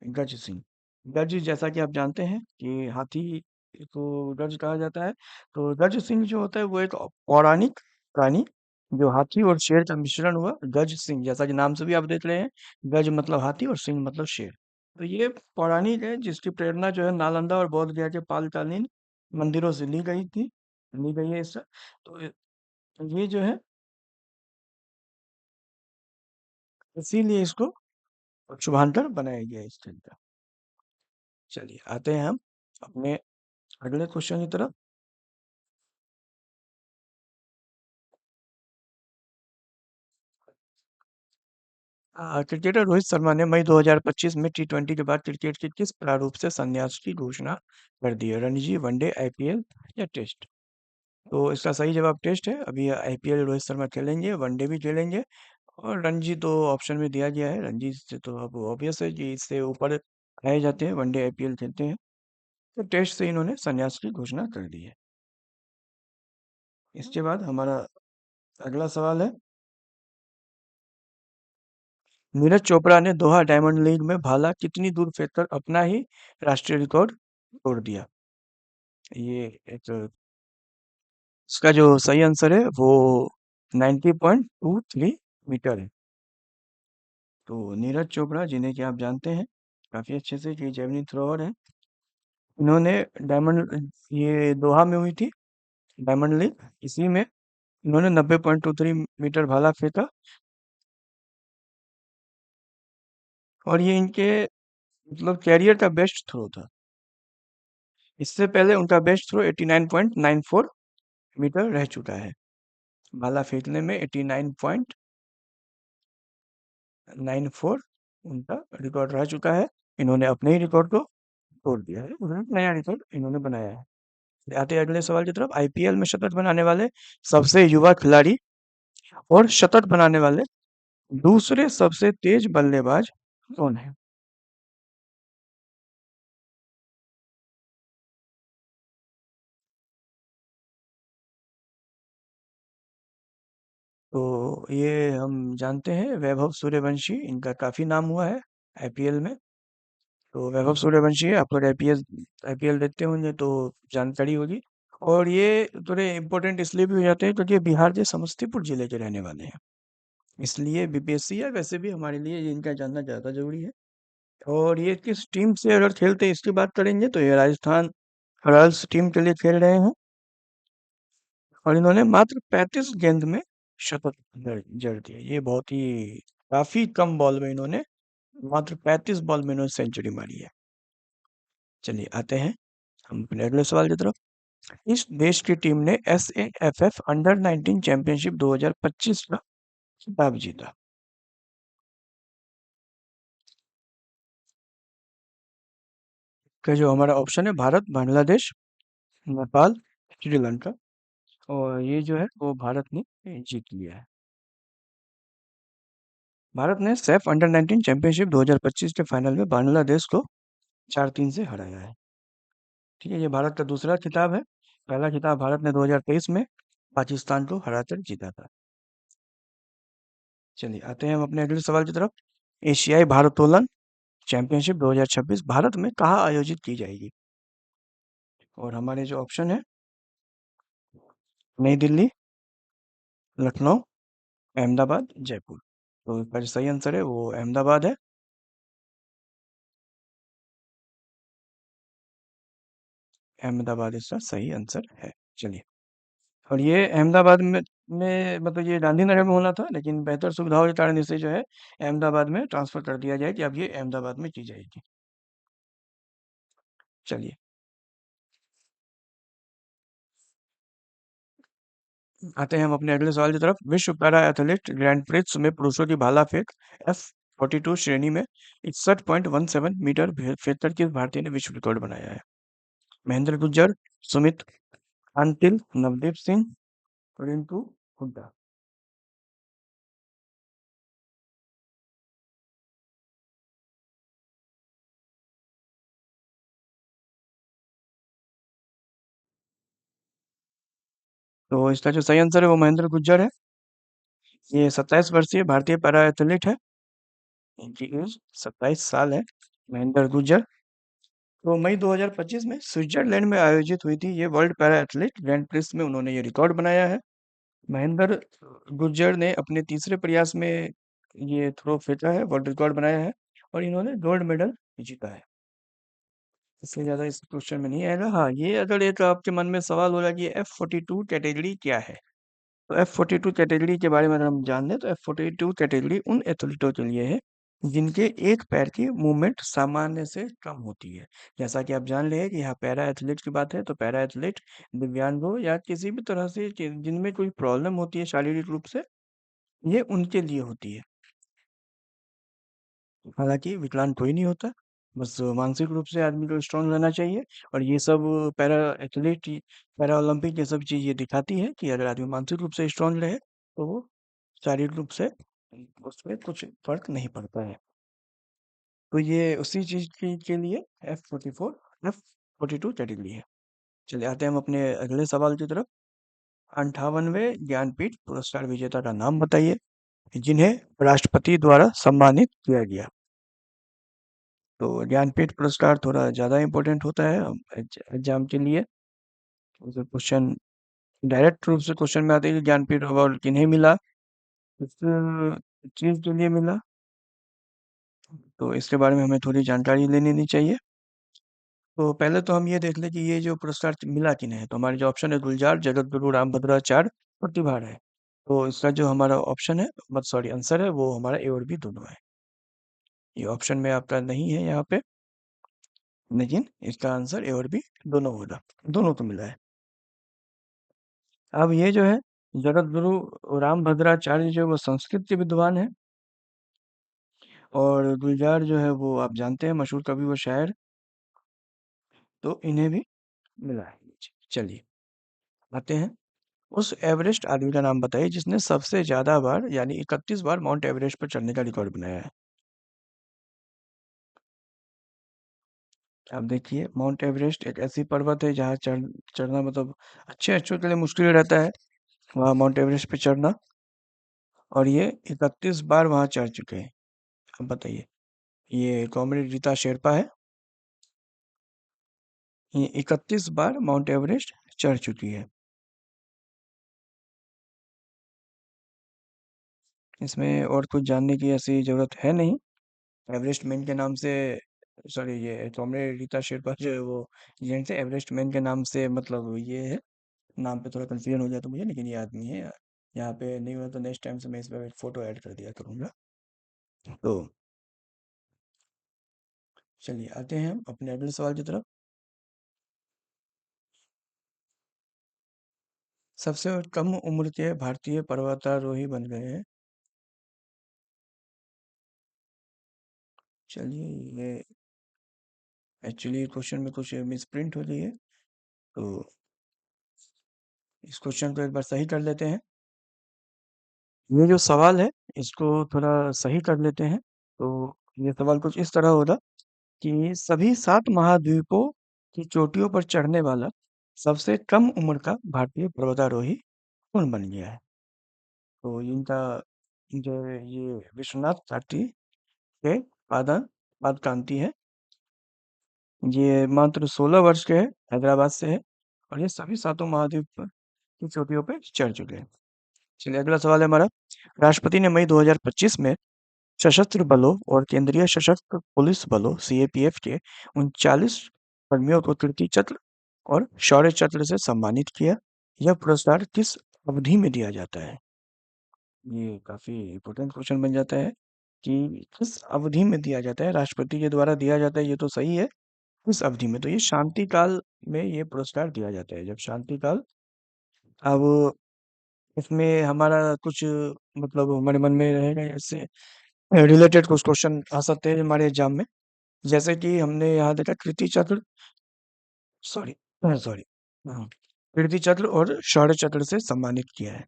गज सिंह। गज, जैसा कि आप जानते हैं कि हाथी को गज कहा जाता है। तो गज सिंह जो होता है वो एक पौराणिक प्राणी, जो हाथी और शेर का मिश्रण हुआ गज सिंह, जैसा कि नाम से भी आप देख रहे हैं, गज मतलब हाथी और सिंह मतलब शेर। तो ये पौराणिक है जिसकी प्रेरणा जो है नालंदा और बोध गया के पालकालीन मंदिरों से ली गई है इससे। तो ये जो है, इसीलिए इसको शुभांकर बनाया गया है इस खेल का। चलिए आते हैं हम अपने अगले क्वेश्चन की तरफ। क्रिकेटर रोहित शर्मा ने मई 2025 में टी20 के बाद क्रिकेट के किस प्रारूप से संन्यास की घोषणा कर दी है? रणजी, वनडे, आईपीएल या टेस्ट? तो इसका सही जवाब टेस्ट है। अभी आईपीएल रोहित शर्मा खेलेंगे, वनडे भी खेलेंगे, और रणजी तो ऑप्शन में दिया गया है। रणजी से तो अब ऑब्वियस है कि इससे ऊपर आए जाते हैं, वनडे आईपीएल खेलते हैं। तो टेस्ट से इन्होंने संन्यास की घोषणा कर दी है। इसके बाद हमारा अगला सवाल है, नीरज चोपड़ा ने दोहा डायमंड लीग में भाला कितनी दूर फेंककर अपना ही राष्ट्रीय रिकॉर्ड तोड़ दिया? ये एक, इसका जो सही आंसर है वो 90.23 मीटर है। तो नीरज चोपड़ा, जिन्हें कि आप जानते हैं काफी अच्छे से, कि जेवलिन थ्रोअर है, इन्होंने डायमंड, ये दोहा में हुई थी डायमंड लीग, इसी में इन्होंने 90.23 मीटर भाला फेंका। और ये इनके मतलब कैरियर का बेस्ट थ्रो था। इससे पहले उनका बेस्ट थ्रो 89.94 मीटर रह चुका है। भाला फेंकने में 89.94 उनका रिकॉर्ड रह चुका है। इन्होंने अपने ही रिकॉर्ड को तोड़ दिया है, उन्होंने नया रिकॉर्ड इन्होंने बनाया है। आते हैं अगले सवाल की तरफ। आईपीएल में शतक बनाने वाले सबसे युवा खिलाड़ी और शतक बनाने वाले दूसरे सबसे तेज बल्लेबाज कौन है? तो ये हम जानते हैं, वैभव सूर्यवंशी, इनका काफी नाम हुआ है आईपीएल में। तो वैभव सूर्यवंशी है, आप लोग आईपीएल आईपीएल देखते होंगे तो जानकारी होगी। और ये थोड़े इम्पोर्टेंट इसलिए भी हो जाते हैं क्योंकि ये बिहार के समस्तीपुर जिले के रहने वाले हैं। इसलिए बीपीएससी या वैसे भी हमारे लिए ये इनका जानना ज्यादा जरूरी है। और ये किस टीम से अगर खेलते हैं इसकी बात करेंगे, तो ये राजस्थान रॉयल्स टीम के लिए खेल रहे हैं। और इन्होंने मात्र 35 गेंद में शतक जड़ दिए। ये बहुत ही काफी कम बॉल में इन्होंने, मात्र 35 बॉल में इन्होंने सेंचुरी मारी है। चलिए आते हैं हम अपने अगले सवाल की तरफ। इस देश की टीम ने SAFF अंडर 19 चैंपियनशिप 2025 का खिताब जीता? का जो हमारा ऑप्शन है, भारत, बांग्लादेश, नेपाल, श्रीलंका। और ये जो है वो भारत ने जीत लिया है। भारत ने सैफ अंडर 19 चैंपियनशिप 2025 के फाइनल में बांग्लादेश को 4-3 से हराया है। ठीक है, ये भारत का दूसरा खिताब है। पहला खिताब भारत ने 2023 में पाकिस्तान को हराकर जीता था। चलिए आते हैं हम अपने अगले सवाल की तरफ। एशियाई भारोत्तोलन चैंपियनशिप 2026 भारत में कहाँ आयोजित की जाएगी? और हमारे जो ऑप्शन है, नई दिल्ली, लखनऊ, अहमदाबाद, जयपुर। तो इसका जो सही आंसर है वो अहमदाबाद है। अहमदाबाद इसका सही आंसर है। चलिए, और ये अहमदाबाद में में मतलब ये गांधीनगर में होना था, लेकिन बेहतर सुविधाओं के कारण इसे जो है अहमदाबाद में ट्रांसफर कर दिया जाए कि अब ये अहमदाबाद में की जाएगी। चलिए, आते हैं हम अपने अगले सवाल की तरफ। विश्व पैरा एथलीट ग्रैंड प्रिक्स में पुरुषों की भाला फेंक F42 श्रेणी में 61.17 मीटर फेंककर किस भारतीय ने विश्व रिकॉर्ड बनाया है? महेंद्र गुज्जर, सुमित कांतिल, नवदीप सिंह, रिंकू हुड्डा। तो इसका जो सही आंसर है वो महेंद्र गुज्जर है। ये 27 वर्षीय भारतीय पैरा एथलीट है। इनकी एज 27 साल है। महेंद्र गुज्जर। तो मई 2025 में स्विट्जरलैंड में आयोजित हुई थी ये world para athlete grand prix में उन्होंने ये रिकॉर्ड बनाया है। महेंद्र गुज्जर ने अपने तीसरे प्रयास में ये थ्रो फेंका है, वर्ल्ड रिकॉर्ड बनाया है, और इन्होंने गोल्ड मेडल जीता है। इससे ज्यादा इस क्वेश्चन में नहीं आएगा। हाँ, ये अगर एक आपके मन में सवाल हो रहा है कि F42 कैटेगरी क्या है, तो F42 कैटेगरी के बारे में अगर हम जान लें तो F42 कैटेगरी उन एथलीटों के लिए है जिनके एक पैर की मूवमेंट सामान्य से कम होती है। जैसा कि आप जान रहे हैं कि यहाँ पैरा एथलीट की बात है, तो पैरा एथलीट दिव्यांगों या किसी भी तरह से जिनमें कोई प्रॉब्लम होती है शारीरिक रूप से, ये उनके लिए होती है। हालांकि विकलांग कोई नहीं होता, बस मानसिक रूप से आदमी को स्ट्रांग रहना चाहिए। और ये सब पैरा एथलीट, पैरा ओलंपिक, ये सब चीज ये दिखाती है कि अगर आदमी मानसिक रूप से स्ट्रांग रहे तो वो शारीरिक रूप से उसमें कुछ फर्क नहीं पड़ता है। तो ये उसी चीज के लिए F44 F42 कैटेगरी है। चलिए, आते हैं हम अपने अगले सवाल की तरफ। 58वें ज्ञानपीठ पुरस्कार विजेता का नाम बताइए जिन्हें राष्ट्रपति द्वारा सम्मानित किया गया। तो ज्ञानपीठ पुरस्कार थोड़ा ज्यादा इम्पोर्टेंट होता है एग्जाम के लिए। तो क्वेश्चन डायरेक्ट रूप से क्वेश्चन में आते हैं कि ज्ञानपीठ अवार्ड किन्हें मिला, किस चीज के लिए मिला। तो इसके बारे में हमें थोड़ी जानकारी ले लेनी चाहिए। तो पहले तो हम ये देख लें कि ये जो पुरस्कार मिला किन्हें है। तो हमारे जो ऑप्शन है गुलजार, जगत गुरु रामभद्राचार्य, प्रतिभा है। तो इसका जो हमारा ऑप्शन है, मत सॉरी, आंसर है वो हमारा ए और बी दोनों है। ये ऑप्शन में आपका नहीं है यहाँ पे, लेकिन इसका आंसर ए और बी दोनों होगा। दोनों को मिला है। अब ये जो है जगत गुरु रामभद्राचार्य जो वो संस्कृत के विद्वान है, और गुलजार जो है वो आप जानते हैं मशहूर कवि व शायर। तो इन्हें भी मिला है। चलिए, आते हैं। उस एवरेस्ट आदमी का नाम बताइए जिसने सबसे ज्यादा बार यानी 31 बार माउंट एवरेस्ट पर चढ़ने का रिकॉर्ड बनाया है। आप देखिए, माउंट एवरेस्ट एक ऐसी पर्वत है जहाँ चढ़ना मतलब अच्छे अच्छों के लिए मुश्किल रहता है, वहाँ माउंट एवरेस्ट पे चढ़ना। और ये 31 बार वहाँ चढ़ चुके हैं। अब बताइए, ये कॉमरेड रीता शेरपा है। ये 31 बार माउंट एवरेस्ट चढ़ चुकी है। इसमें और कुछ जानने की ऐसी जरूरत है नहीं। एवरेस्ट मैन के नाम से, सॉरी, ये कॉमरेड रीता शेरपा जो है वो जेंट्स है। एवरेस्ट मैन के नाम से मतलब ये है, नाम पे थोड़ा कंफ्यूजन हो जाता मुझे, लेकिन ये आदमी है। यहाँ पे नहीं हुआ तो नेक्स्ट टाइम से मैं इस पर फोटो ऐड कर दिया करूंगा। तो चलिए, आते हैं हम अपने अगले सवाल की तरफ। सबसे कम उम्र के भारतीय पर्वतारोही बन गए हैं। चलिए, ये एक्चुअली क्वेश्चन में कुछ मिस प्रिंट हो रही है, तो इस क्वेश्चन को एक बार सही कर लेते हैं। ये जो सवाल है इसको थोड़ा सही कर लेते हैं। तो ये सवाल कुछ इस तरह होगा कि सभी 7 महाद्वीपों की चोटियों पर चढ़ने वाला सबसे कम उम्र का भारतीय पर्वतारोही कौन बन गया है? तो इनका जो है ये विश्वनाथ साटी के पादा पादकांती है। ये मात्र 16 वर्ष के है, हैदराबाद से है, और ये सभी सातों महाद्वीप की चोटियों पे चढ़ चुके हैं। चलिए, अगला सवाल है हमारा। राष्ट्रपति ने मई 2025 में सशस्त्र बलों और केंद्रीय सशस्त्र पुलिस बलों सीएपीएफ के 39 कर्मियों को कीर्ति चक्र और शौर्य चक्र से सम्मानित किया। यह पुरस्कार किस अवधि में दिया जाता है? ये काफी इम्पोर्टेंट क्वेश्चन बन जाता है कि किस अवधि में दिया जाता है, राष्ट्रपति के द्वारा दिया जाता है, ये तो सही है। किस अवधि में? तो ये शांति काल में ये पुरस्कार दिया जाता है, जब शांति काल। अब इसमें हमारा कुछ मतलब हमारे मन में रहेगा, इससे रिलेटेड कुछ क्वेश्चन आ सकते हैं हमारे एग्जाम में। जैसे कि हमने यहाँ देखा कीर्ति चक्र, सॉरी सॉरी, हाँ, कीर्ति चक्र और शौर्य चक्र से सम्मानित किया है।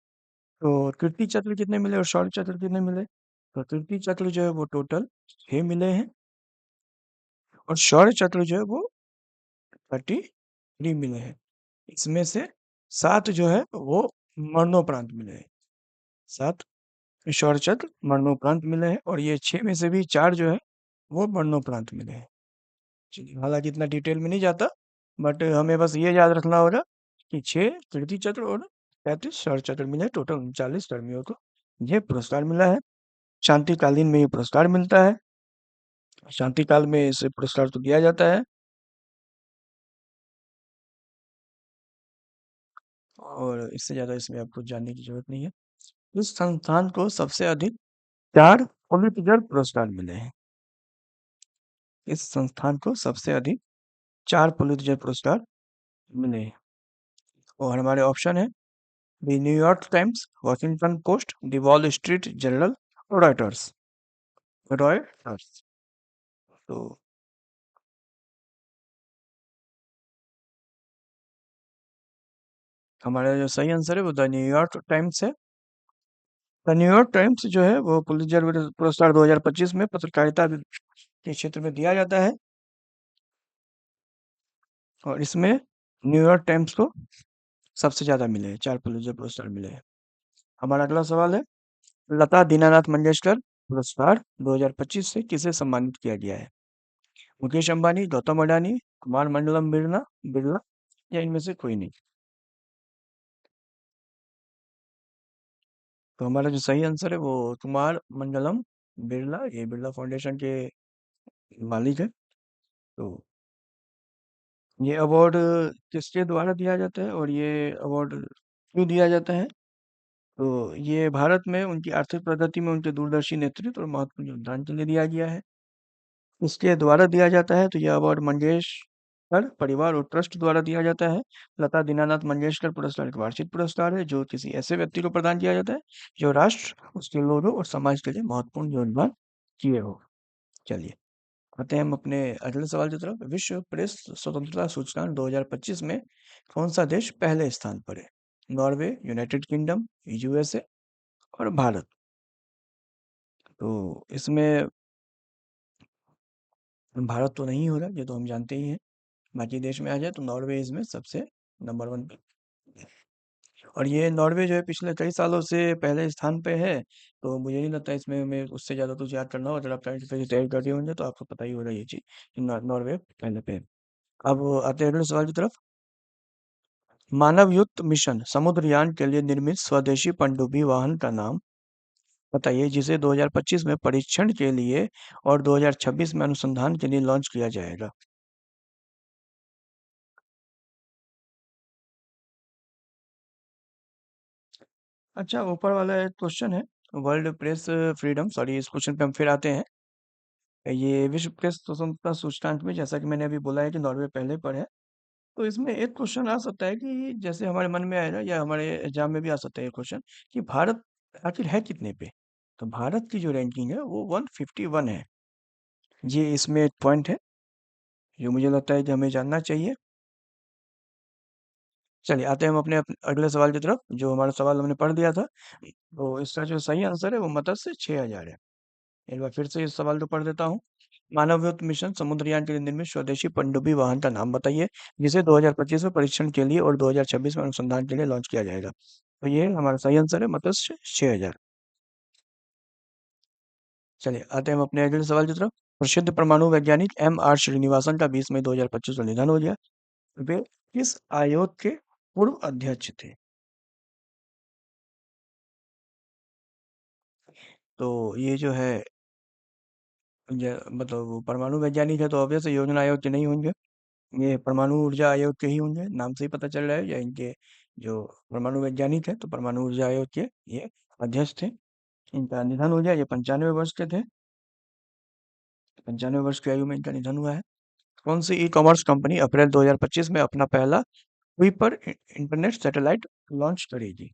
तो कीर्ति चक्र कितने मिले और शौर्य चक्र कितने मिले? तो कीर्ति चक्र जो है वो टोटल 6 मिले हैं, और शौर्य चक्र जो है वो 33 मिले हैं। इसमें से 7 जो है वो मरणोपरांत मिले हैं। 7 शौर्य चक्र मरणोपरांत मिले हैं, और ये 6 में से भी 4 जो है वो मरणोपरांत मिले हैं। चलिए, हालांकि इतना डिटेल में नहीं जाता, बट हमें बस ये याद रखना होगा कि 6 कीर्ति चक्र और 35 शौर्य चक्र मिले, टोटल 39 कर्मियों को ये पुरस्कार मिला है। शांतिकालीन में ये पुरस्कार मिलता है, शांति काल में इसे पुरस्कार तो दिया जाता है। और इससे ज्यादा इसमें आपको जानने की जरूरत नहीं है। इस संस्थान को सबसे अधिक 4 पुलित्जर पुरस्कार मिले हैं। इस संस्थान को सबसे अधिक 4 पुलित्जर पुरस्कार मिले हैं। और हमारे ऑप्शन है the New York times, Washington post, the wall street journal, Reuters. Reuters. तो हमारा जो सही आंसर है वो द न्यूयॉर्क टाइम्स है। द न्यूयॉर्क टाइम्स जो है वो पुलित्जर पुरस्कार 2025 में पत्रकारिता के क्षेत्र में दिया जाता है, और इसमें न्यूयॉर्क टाइम्स को सबसे ज्यादा मिले हैं, 4 पुलित्जर पुरस्कार मिले हैं। हमारा अगला सवाल है, लता दीनानाथ मंगेशकर पुरस्कार 2025 से किसे सम्मानित किया गया है? मुकेश अंबानी, गौतम अडानी, कुमार मंडलम बिरला बिरला, या इनमें से कोई नहीं? तो हमारा जो सही आंसर है वो कुमार मंडलम बिरला, ये बिरला फाउंडेशन के मालिक है। तो ये अवार्ड किसके द्वारा दिया जाता है और ये अवार्ड क्यों दिया जाता है? तो ये भारत में उनकी आर्थिक प्रगति में उनके दूरदर्शी नेतृत्व और महत्वपूर्ण योगदान के लिए दिया गया है। इसके द्वारा दिया जाता है, तो यह अवार्ड मंगेशकर परिवार और ट्रस्ट द्वारा दिया जाता है। लता दीनानाथ मंगेशकर पुरस्कार एक वार्षिक पुरस्कार है जो किसी ऐसे व्यक्ति को प्रदान किया जाता है जो राष्ट्र, उसके लोगों और समाज के लिए महत्वपूर्ण योगदान किए हो। चलिए, आते हैं हम अपने अगले सवाल की तरफ। विश्व प्रेस स्वतंत्रता सूचकांक 2025 में कौन सा देश पहले स्थान पर है? नॉर्वे, यूनाइटेड किंगडम, यूएसए और भारत। तो इसमें भारत तो नहीं हो रहा, ये तो हम जानते ही हैं। बाकी देश में आ जाए तो नॉर्वे इसमें सबसे नंबर 1 पे। और ये नॉर्वे जो है पिछले कई सालों से पहले स्थान पे है। तो मुझे नहीं लगता इसमें हमें उससे ज्यादा कुछ याद करना हो। अगर आप टाइम से तैयारी कर रहे होंगे तो आपको पता ही होगा ये चीज कि नॉर्वे पहले पे है। अब आते हैं अगले सवाल की तरफ। मानव युक्त मिशन समुद्रयान के लिए निर्मित स्वदेशी पनडुब्बी वाहन का नाम बताइए, जिसे 2025 में परीक्षण के लिए और 2026 में अनुसंधान के लिए लॉन्च किया जाएगा। अच्छा, ऊपर वाला एक क्वेश्चन है, वर्ल्ड प्रेस फ्रीडम, सॉरी इस क्वेश्चन पे हम फिर आते हैं। ये विश्व प्रेस स्वतंत्रता सूचकांक में जैसा कि मैंने अभी बोला है कि नॉर्वे पहले पर है। तो इसमें एक क्वेश्चन आ सकता है कि जैसे हमारे मन में आएगा या हमारे एग्जाम में भी आ सकता है ये क्वेश्चन कि भारत आखिर है कितने पे? तो भारत की जो रैंकिंग है वो 151 है। ये इसमें एक पॉइंट है जो मुझे लगता है कि हमें जानना चाहिए। चलिए, आते हैं हम अपने अगले सवाल की तरफ, जो हमारा सवाल हमने पढ़ दिया था। तो इसका जो सही आंसर है वो मत्स्य 6000 है। एक बार फिर से इस सवाल को पढ़ देता हूँ। मानवयुक्त मिशन समुद्रयान के लिए निर्मित स्वदेशी पनडुब्बी वाहन का नाम बताइए, जिसे 2025 में परीक्षण के लिए और 2026 में अनुसंधान के लिए लॉन्च किया जाएगा। तो ये हमारा सही आंसर है, मत्स्य 6000। चलिए, आते हैं हम अपने अगले सवाल की तरफ। प्रसिद्ध परमाणु वैज्ञानिक M.R. श्रीनिवासन का 20 मई 2025 को निधन हो गया। वे किस आयोग के पूर्व अध्यक्ष थे? तो ये जो है, मतलब वो परमाणु वैज्ञानिक है तो ऑब्वियस योजना आयोग के नहीं होंगे। ये परमाणु ऊर्जा आयोग के ही होंगे, नाम से ही पता चल रहा है, या इनके जो परमाणु वैज्ञानिक है, तो परमाणु ऊर्जा आयोग के ये अध्यक्ष थे। इनका निधन हो गया, ये 95 वर्ष के थे। 95 वर्ष की आयु में इनका निधन हुआ है। कौन सी ई कॉमर्स कंपनी अप्रैल 2025 में अपना पहला कुइपर इंटरनेट सैटेलाइट लॉन्च करेगी?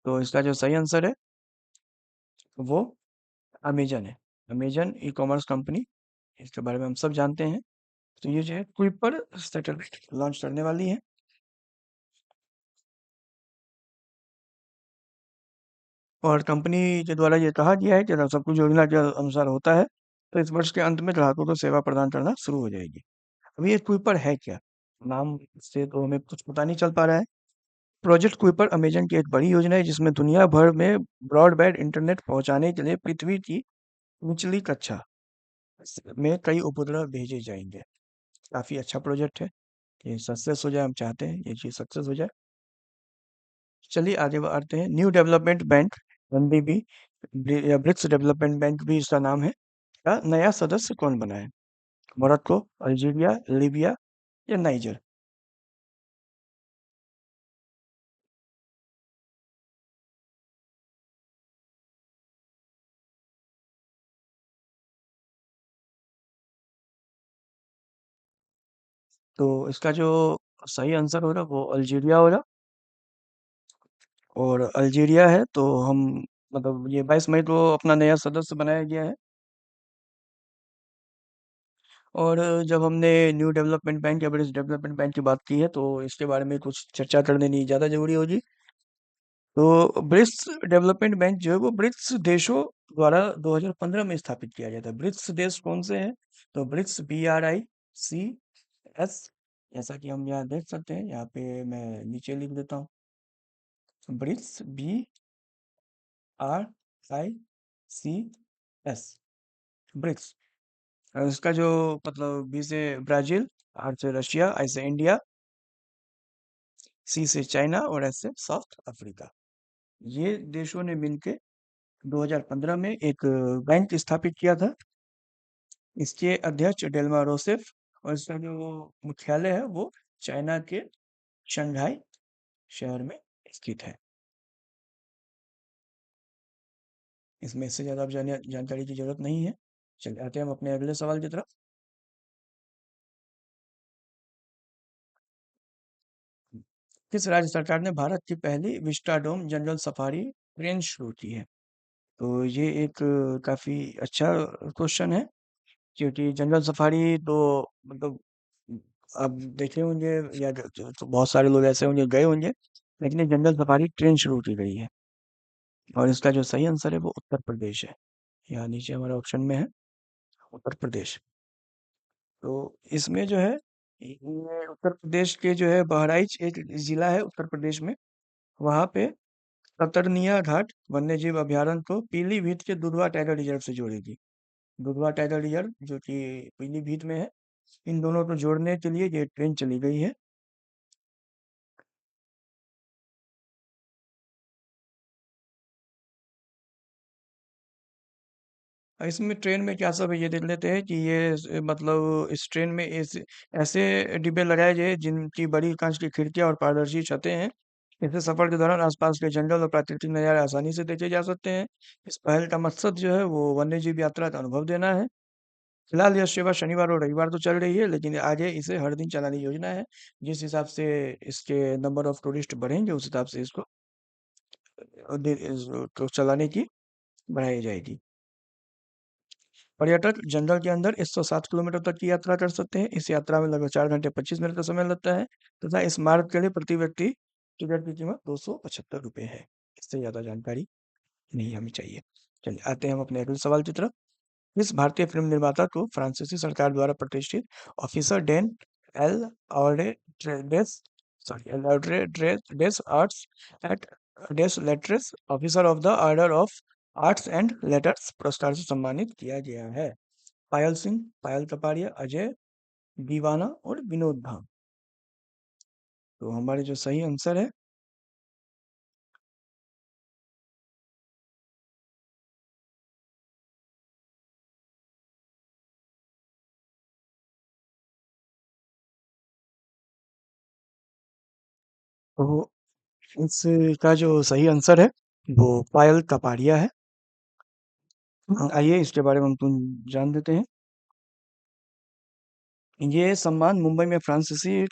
तो इसका जो सही आंसर है वो अमेजन है। अमेजन ई कॉमर्स कंपनी, इसके बारे में हम सब जानते हैं। तो ये जो है कुइपर सैटेलाइट लॉन्च करने वाली है। और कंपनी के द्वारा ये कहा गया है कि अगर सब कुछ योजना के अनुसार होता है तो इस वर्ष के अंत में ग्राहकों को सेवा प्रदान करना शुरू हो जाएगी। अभी ये कुइपर है क्या? नाम से तो हमें कुछ पता नहीं चल पा रहा है। प्रोजेक्ट कुइपर अमेजन की एक बड़ी योजना है जिसमें दुनिया भर में ब्रॉडबैंड इंटरनेट पहुंचाने के लिए पृथ्वी की निचली कक्षा में कई उपग्रह भेजे जाएंगे। काफी अच्छा प्रोजेक्ट है। ये सक्सेस हो जाए, हम चाहते हैं ये चीज सक्सेस हो जाए। चलिए आगे बढ़ते हैं। न्यू डेवलपमेंट बैंक, एनडीबी या ब्रिक्स डेवलपमेंट बैंक भी इसका नाम है, का नया सदस्य कौन बना है? मोरक्को, अल्जीरिया, लीबिया या नाइजर? तो इसका जो सही आंसर होगा वो अल्जीरिया होगा। और अल्जीरिया है तो हम, मतलब ये 22 मई को अपना नया सदस्य बनाया गया है। और जब हमने न्यू डेवलपमेंट बैंक या ब्रिक्स डेवलपमेंट बैंक की बात की है तो इसके बारे में कुछ चर्चा कर लेनी ज़्यादा जरूरी होगी। तो ब्रिक्स डेवलपमेंट बैंक जो है वो ब्रिक्स देशों द्वारा 2015 में स्थापित किया गया था। ब्रिक्स देश कौन से हैं? तो ब्रिक्स, BRICS, जैसा कि हम यहाँ देख सकते हैं। यहाँ पे मैं नीचे लिख देता हूँ, ब्रिक्स, BRICS, ब्रिक्स। और इसका जो मतलब बी से ब्राजील, आर से रशिया, आई से इंडिया, सी से चाइना और एस से साउथ अफ्रीका। ये देशों ने मिलके 2015 में एक बैंक स्थापित किया था। इसके अध्यक्ष डेल्मा रोसेफ, और इसका जो मुख्यालय है वो चाइना के शंघाई शहर में स्थित है। इसमें इससे ज्यादा अब जानकारी की जरूरत नहीं है। चलिए आते हैं हम अपने अगले सवाल की तरफ। किस राज्य सरकार ने भारत की पहली विस्टाडोम जंगल सफारी ट्रेन शुरू की है? तो ये एक काफी अच्छा क्वेश्चन है, क्योंकि जंगल सफारी तो मतलब आप देखे होंगे या तो बहुत सारे लोग ऐसे होंगे गए होंगे, लेकिन ये जंगल सफारी ट्रेन शुरू की गई है। और इसका जो सही आंसर है वो उत्तर प्रदेश है। यहाँ नीचे हमारे ऑप्शन में है उत्तर प्रदेश। तो इसमें जो है, ये उत्तर प्रदेश के जो है बहराइच एक जिला है उत्तर प्रदेश में। वहाँ पे कतरनिया घाट वन्य जीव अभयारण्य को पीलीभीत के दुधवा टाइगर रिजर्व से जोड़ेगी। दुधवा टाइगर रिजर्व जो कि पीलीभीत में है, इन दोनों को जोड़ने के लिए ये ट्रेन चली गई है। इसमें ट्रेन में क्या सब है ये देख लेते हैं कि मतलब इस ट्रेन में ऐसे डिब्बे लगाए गए जिनकी बड़ी कांच की खिड़कियां और पारदर्शी छतें हैं। इससे सफर के दौरान आसपास के जंगल और प्राकृतिक नज़ारे आसानी से देखे जा सकते हैं। इस पहल का मकसद जो है वो वन्य जीव यात्रा का अनुभव देना है। फिलहाल यह सेवा शनिवार और रविवार तो चल रही है, लेकिन आगे इसे हर दिन चलाने की योजना है। जिस हिसाब से इसके नंबर ऑफ टूरिस्ट बढ़ेंगे उस हिसाब से इसको इसको चलाने की बढ़ाई जाएगी। पर्यटक जंगल के अंदर 107 किलोमीटर तक की यात्रा कर सकते हैं। इस यात्रा में लगभग 4 घंटे 25 मिनट का समय लगता है तथा इस मार्ग के लिए प्रति व्यक्ति टिकट की कीमत 275 रुपये है। इससे ज्यादा जानकारी नहीं हमें चाहिए। चलिए आते हैं हम अपने अगले सवाल की तरफ। इस भारतीय फिल्म निर्माता को फ्रांसीसी सरकार द्वारा प्रतिष्ठित ऑफिसर डेन एल ऑर्डे डेस सॉरी एल ऑर्डे डेस आर्ट्स एट डेस लेट्रेस officer of the order of arts and letters पुरस्कार से सम्मानित किया गया है? पायल सिंह, पायल कपाड़िया, अजय दीवाना और विनोद धाम। तो हमारे जो सही आंसर है तो इसका जो सही आंसर है वो पायल कपाड़िया है। आइए इसके बारे में हम तुम जान देते हैं। ये सम्मान मुंबई में फ्रांसीसी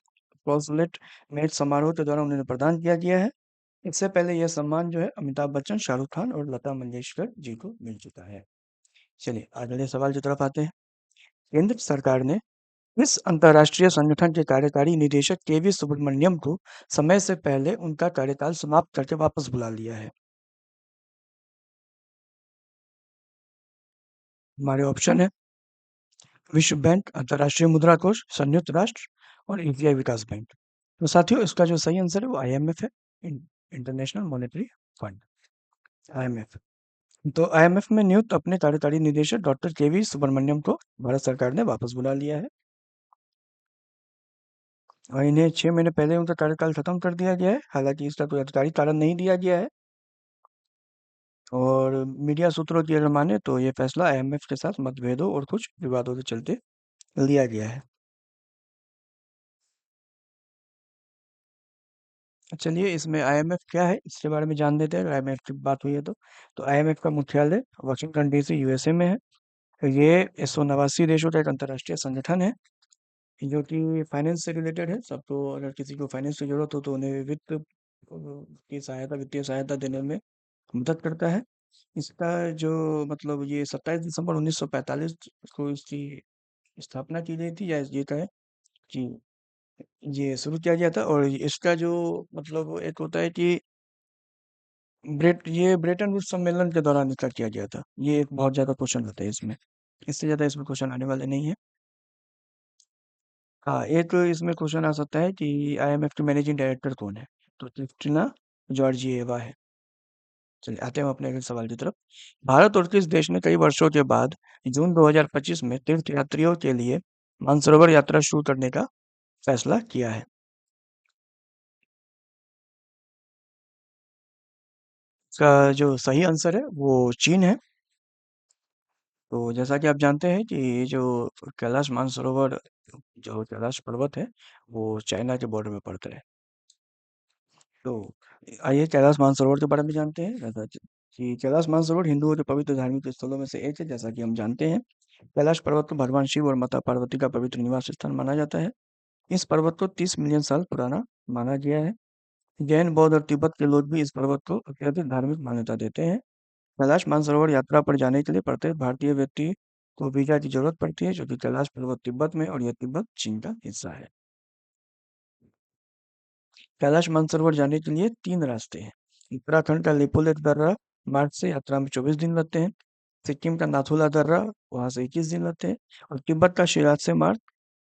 कॉन्सुलेट में एक समारोह के द्वारा उन्हें प्रदान किया गया है। इससे पहले यह सम्मान जो है अमिताभ बच्चन, शाहरुख खान और लता मंगेशकर जी को मिल चुका है। चलिए अगले सवाल की तरफ आते हैं। केंद्र सरकार ने इस अंतर्राष्ट्रीय संगठन के कार्यकारी निदेशक केवी सुब्रमण्यम को समय से पहले उनका कार्यकाल समाप्त करके वापस बुला लिया है। हमारे ऑप्शन है विश्व बैंक, अंतर्राष्ट्रीय मुद्रा कोष, संयुक्त राष्ट्र और एशियाई विकास बैंक। तो साथियों इसका जो सही आंसर है वो आईएमएफ है, इंटरनेशनल मॉनेटरी फंड, आईएमएफ। तो आईएमएफ में नियुक्त अपने कार्यकारी निदेशक डॉक्टर केवी सुब्रमण्यम को भारत सरकार ने वापस बुला लिया है और इन्हें 6 महीने पहले उनका कार्यकाल खत्म कर दिया गया है। हालांकि इसका कोई अधिकारिक कारण नहीं दिया गया है और मीडिया सूत्रों की अगर माने तो ये फैसला आईएमएफ के साथ मतभेदों और कुछ विवादों के चलते लिया गया है। चलिए इसमें आईएमएफ क्या है इसके बारे में जान लेते हैं, अगर आईएमएफ की बात हुई है तो आईएमएफ का मुख्यालय वाशिंगटन डीसी यूएसए में है। ये 189 देशों का एक अंतर्राष्ट्रीय संगठन है जो कि फाइनेंस से रिलेटेड है। सबको अगर किसी को फाइनेंस की जरूरत हो तो उन्हें की सहायता, वित्तीय सहायता देने में मदद करता है। इसका जो मतलब ये 27 दिसंबर 1945 को इसकी स्थापना की गई थी, या ये कहें कि ये शुरू किया गया था। और इसका जो मतलब एक होता है कि ये ब्रेटन वुड्स सम्मेलन के दौरान इसका किया गया था। ये एक बहुत ज्यादा क्वेश्चन होता है इसमें, इससे ज्यादा इसमें क्वेश्चन आने वाले नहीं है। हाँ, एक इसमें क्वेश्चन आ सकता है कि आईएमएफ के मैनेजिंग डायरेक्टर कौन है, तो क्रिस्टिना जॉर्जिएवा है। चलिए आते हैं हम अपने अगले सवाल की तरफ। भारत और किस देश ने कई वर्षों के बाद जून 2025 में तीर्थ यात्रियों के लिए मानसरोवर यात्रा शुरू करने का फैसला किया है? इसका जो सही आंसर है वो चीन है। तो जैसा कि आप जानते हैं कि ये जो कैलाश मानसरोवर, जो कैलाश पर्वत है, वो चाइना के बॉर्डर में पड़ता है। तो आइए कैलाश मानसरोवर के बारे में जानते हैं। जैसा कि कैलाश मानसरोवर हिंदुओं के पवित्र धार्मिक स्थलों में से एक है। जैसा कि हम जानते हैं कैलाश पर्वत को भगवान शिव और माता पार्वती का पवित्र निवास स्थान माना जाता है। इस पर्वत को 30 मिलियन साल पुराना माना गया है। जैन, बौद्ध और तिब्बत के लोग भी इस पर्वत को अत्यधिक धार्मिक मान्यता देते हैं। कैलाश मानसरोवर यात्रा पर जाने के लिए प्रत्येक भारतीय व्यक्ति को वीजा की जरूरत पड़ती है, जो कि कैलाश पर्वत तिब्बत में और यह तिब्बत चीन का हिस्सा है। कैलाश मानसरोवर जाने के लिए 3 रास्ते हैं। उत्तराखंड का लिपुलेख दर्रा मार्ग से यात्रा में 24 दिन लगते हैं। सिक्किम का नाथुला दर्रा, वहां से 21 दिन लगते हैं। और तिब्बत का शिलांग से मार्ग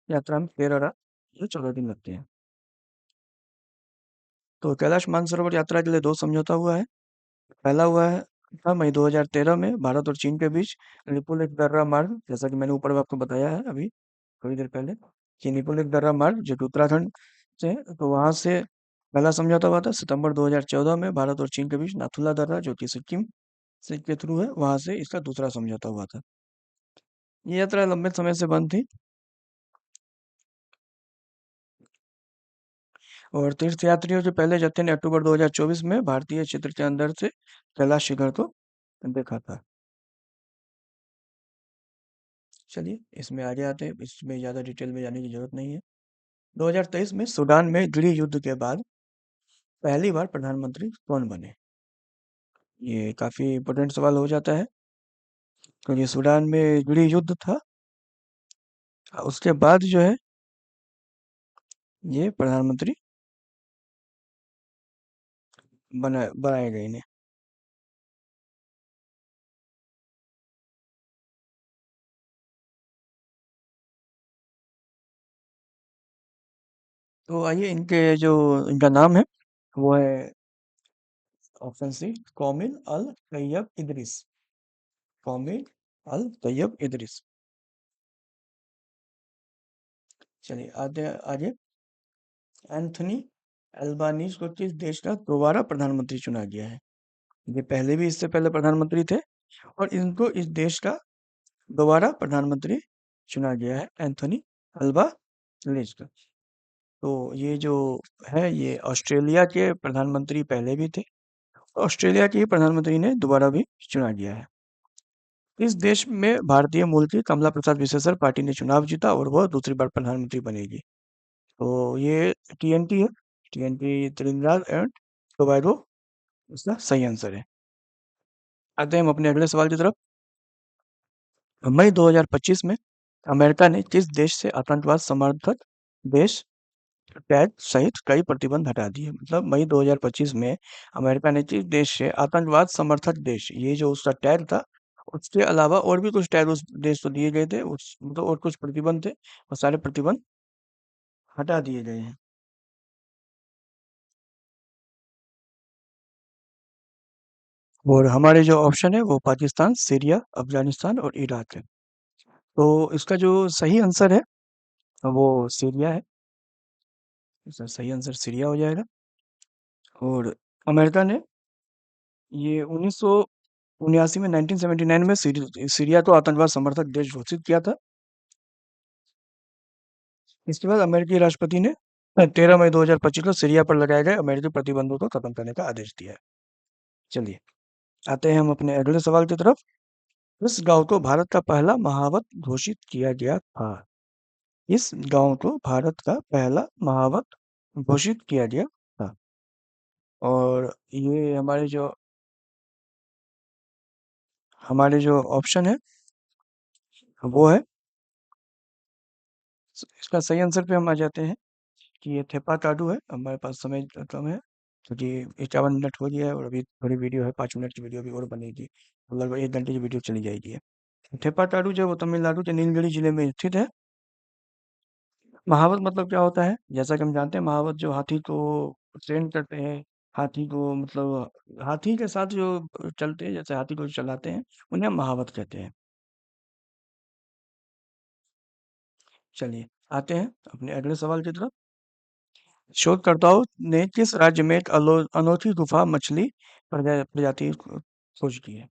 यात्रा में 13 रात, जो 14 दिन लगते हैं। तो कैलाश मानसरोवर यात्रा के लिए 2 समझौता हुआ है। पहला हुआ है था मई 2013 में भारत और चीन के बीच लिपुलेख दर्रा मार्ग, जैसा कि मैंने ऊपर आपको बताया है अभी थोड़ी देर पहले कि लिपुलेख दर्रा मार्ग जो कि उत्तराखंड से है, तो वहां से पहला समझौता हुआ था। सितंबर 2014 में भारत और चीन के बीच नाथुला दर्रा जो कि सिक्किम से के थ्रू है, वहां से इसका दूसरा समझौता हुआ था। ये यात्रा लंबे समय से बंद थी और तीर्थयात्रियों के पहले जत्थे ने अक्टूबर 2024 में भारतीय क्षेत्र के अंदर से कैलाश शिखर को देखा था। चलिए इसमें आगे आते हैं, इसमें ज़्यादा डिटेल में जाने की जरूरत नहीं है। 2023 में सूडान में गृह युद्ध के बाद पहली बार प्रधानमंत्री कौन बने? ये काफी इम्पोर्टेंट सवाल हो जाता है क्योंकि सूडान में गृह युद्ध था। उसके बाद जो है ये प्रधानमंत्री बनाए गए इन्हें। तो आइए इनके जो इनका नाम है वो है ऑप्शन सी, कौमिल अल तैयब इदरिस। कौमिल अल तैयब इदरिस। चलिए आगे आगे। एंथनी अल्बानीज को किस देश का दोबारा प्रधानमंत्री चुना गया है? ये पहले भी इससे पहले प्रधानमंत्री थे और इनको इस देश का दोबारा प्रधानमंत्री चुना गया है, एंथोनी अल्बानीज का। तो ये जो है ये ऑस्ट्रेलिया के प्रधानमंत्री पहले भी थे। ऑस्ट्रेलिया के ही प्रधानमंत्री ने दोबारा भी चुना गया है। इस देश में भारतीय मूल की कमला प्रसाद विशेषर पार्टी ने चुनाव जीता और वह दूसरी बार प्रधानमंत्री बनेगी। तो ये टीएनटी है। टीएनटी त्रिनिदाद एंड टोबैगो इसका सही आंसर है। आते हैं हम अपने अगले सवाल की तरफ। मई 2025 में अमेरिका ने किस देश से आतंकवाद समर्थक देश टैग सहित कई प्रतिबंध हटा दिए? मतलब मई 2025 में अमेरिका ने किस देश से आतंकवाद समर्थक देश, ये जो उसका टैग था, उसके अलावा और भी कुछ टैग उस देश को दिए गए थे, उस मतलब और कुछ प्रतिबंध थे, वो सारे प्रतिबंध हटा दिए गए हैं। और हमारे जो ऑप्शन है वो पाकिस्तान, सीरिया, अफगानिस्तान और इराक है। तो इसका जो सही आंसर है वो सीरिया है। इसका सही आंसर सीरिया हो जाएगा। और अमेरिका ने ये 1979 में 1979 में सीरिया को आतंकवाद समर्थक देश घोषित किया था। इसके बाद अमेरिकी राष्ट्रपति ने 13 मई 2025 को सीरिया पर लगाए गए अमेरिकी प्रतिबंधों को खत्म करने का आदेश दिया है। चलिए आते हैं हम अपने अगले सवाल की तरफ। इस गांव को भारत का पहला महावत घोषित किया गया था? इस गांव को भारत का पहला महावत घोषित किया गया था। और ये हमारे जो ऑप्शन है वो है, इसका सही आंसर पे हम आ जाते हैं कि ये थेपाकाडू है। हमारे पास समय कम है क्योंकि 51 मिनट हो गया है और अभी थोड़ी वीडियो है, 5 मिनट की वीडियो भी और बनेगी, तो लगभग 1 घंटे की वीडियो चली जाएगी। थेपाकाडू जो है वो तमिलनाडु के नीलगिरी जिले में स्थित है। महावत मतलब क्या होता है? जैसा कि हम जानते हैं, महावत जो हाथी को ट्रेन करते हैं, हाथी को मतलब हाथी के साथ जो चलते हैं, जैसे हाथी को जो चलाते हैं, उन्हें हम महावत कहते हैं। चलिए आते हैं अपने अगले सवाल की तरफ। शोधकर्ताओं ने किस राज्य में एक अनोखी गुफा मछली प्रजाति खोज की है?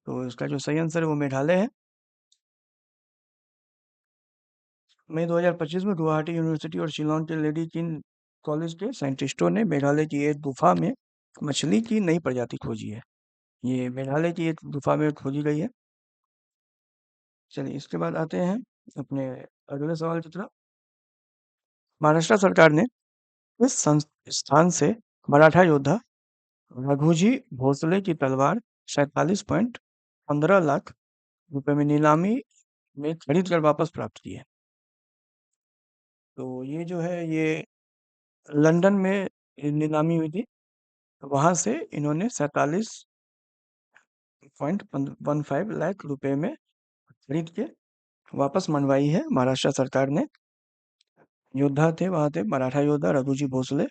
तो इसका जो सही आंसर है वो मेघालय है। मई 2025 में गुवाहाटी यूनिवर्सिटी और शिलोंग के लेडी किन कॉलेज के साइंटिस्टों ने मेघालय की एक गुफा में मछली की नई प्रजाति खोजी है। ये मेघालय की एक गुफा में खोजी गई है। चलिए इसके बाद आते हैं अपने अगले सवाल की तरफ। महाराष्ट्र सरकार ने किस स्थान से मराठा योद्धा रघुजी भोसले की तलवार 47.15 लाख रुपए में नीलामी में खरीद कर वापस प्राप्त की है? तो ये जो है ये लंदन में नीलामी हुई थी। वहां से इन्होंने 47.15 लाख रुपए में खरीद के वापस मंगवाई है महाराष्ट्र सरकार ने। योद्धा थे वहां थे मराठा योद्धा रघुजी भोसले।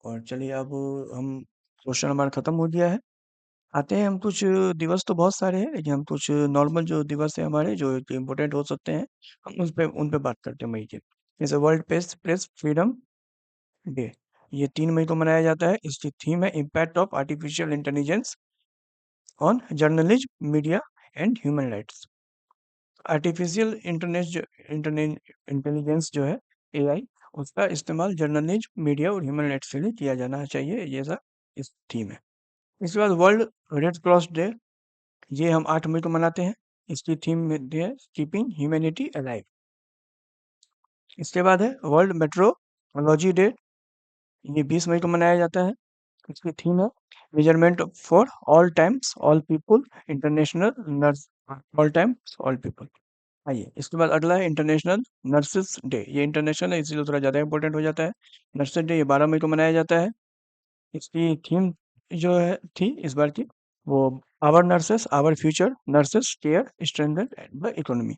और चलिए अब हम क्वेश्चन हमारा खत्म हो गया है। आते हैं हम कुछ दिवस तो बहुत सारे हैं, लेकिन हम कुछ नॉर्मल जो दिवस है हमारे जो इम्पोर्टेंट हो सकते हैं, हम उन पे बात करते हैं मई के। जैसे वर्ल्ड प्रेस फ्रीडम डे, ये 3 मई को मनाया जाता है। इसकी थीम है impact of artificial intelligence on journalism, media and human rights. Artificial intelligence जो है, एआई, उसका इस्तेमाल जर्नलिज्म, मीडिया और ह्यूमन राइट्स के लिए किया जाना चाहिए, ये सब इस थीम है। इसके बाद वर्ल्ड रेड क्रॉस डे, ये हम 8 मई को मनाते हैं। इसकी थीम में है कीपिंग ह्यूमैनिटी अलाइव। इसके बाद है वर्ल्ड मेट्रोलॉजी डे, ये 20 मई को मनाया जाता है। इसकी थीम है measurement for all times all people, international nurse, all times all people. आइए इसके बाद अगला है इंटरनेशनल नर्सेस डे। ये इंटरनेशनल है इसीलिए थोड़ा ज़्यादा इंपॉर्टेंट हो जाता है। नर्सेस डे ये 12 मई को मनाया जाता है। इसकी थीम जो है थी इस बार की वो our nurses our future, nurses care strengthen the economy.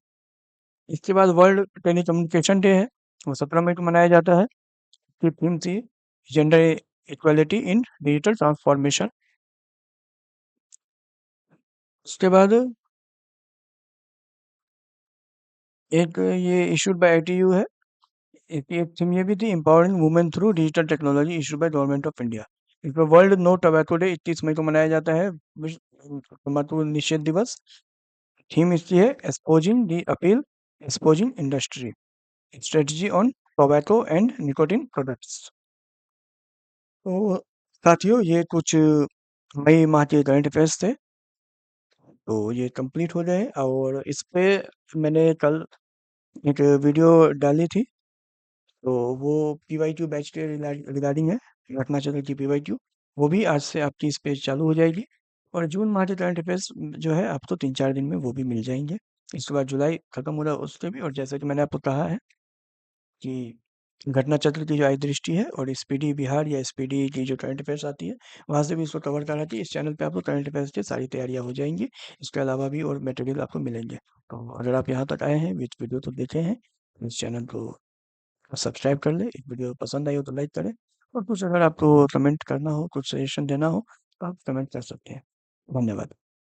इसके बाद वर्ल्ड टेलीकम्युनिकेशन डे है, वो 17 मई को मनाया जाता है। इसकी थीम थी gender equality in digital transformation. उसके बाद एक ये इशूड बाय आईटीयू है। एक थीम ये भी थी empowering women through digital technology, issued by government of India. इस पर वर्ल्ड नो टोबैको डे 21 मई को मनाया जाता है। तंबाकू निषेध दिवस। थीम इसकी है exposing the appeal, exposing industry, strategy on tobacco and nicotine products. तो साथियों, ये कुछ मई माह के करंट अफेयर्स थे। तो ये कंप्लीट हो गए और इस पे मैंने कल एक वीडियो डाली थी। तो वो PYQ बैच के रिगार्डिंग है, घटना चक्र की PYQ। वो भी आज से आपकी इस पेज चालू हो जाएगी। और जून माह के करंट अफेयर्स जो है आपको 3-4 दिन में वो भी मिल जाएंगे। इसके बाद जुलाई खत्म हो रहा है उसके भी। और जैसा कि मैंने आपको कहा है कि घटना चक्र की जो आई दृष्टि है और स्पीडी बिहार या स्पीडी की जो करंट अफेयर्स आती है, वहाँ से भी इसको कवर कराती है। इस चैनल पे आपको करंट अफेयर्स की सारी तैयारियाँ हो जाएंगी। इसके अलावा भी और मटेरियल आपको मिलेंगे। तो अगर आप यहाँ तक आए हैं, विथ वीडियो तो देखे हैं, तो इस चैनल को सब्सक्राइब कर लें। एक वीडियो पसंद आई हो तो लाइक करें। और कुछ अगर आपको कमेंट करना हो, कुछ सजेशन देना हो, तो आप कमेंट कर सकते हैं। धन्यवाद।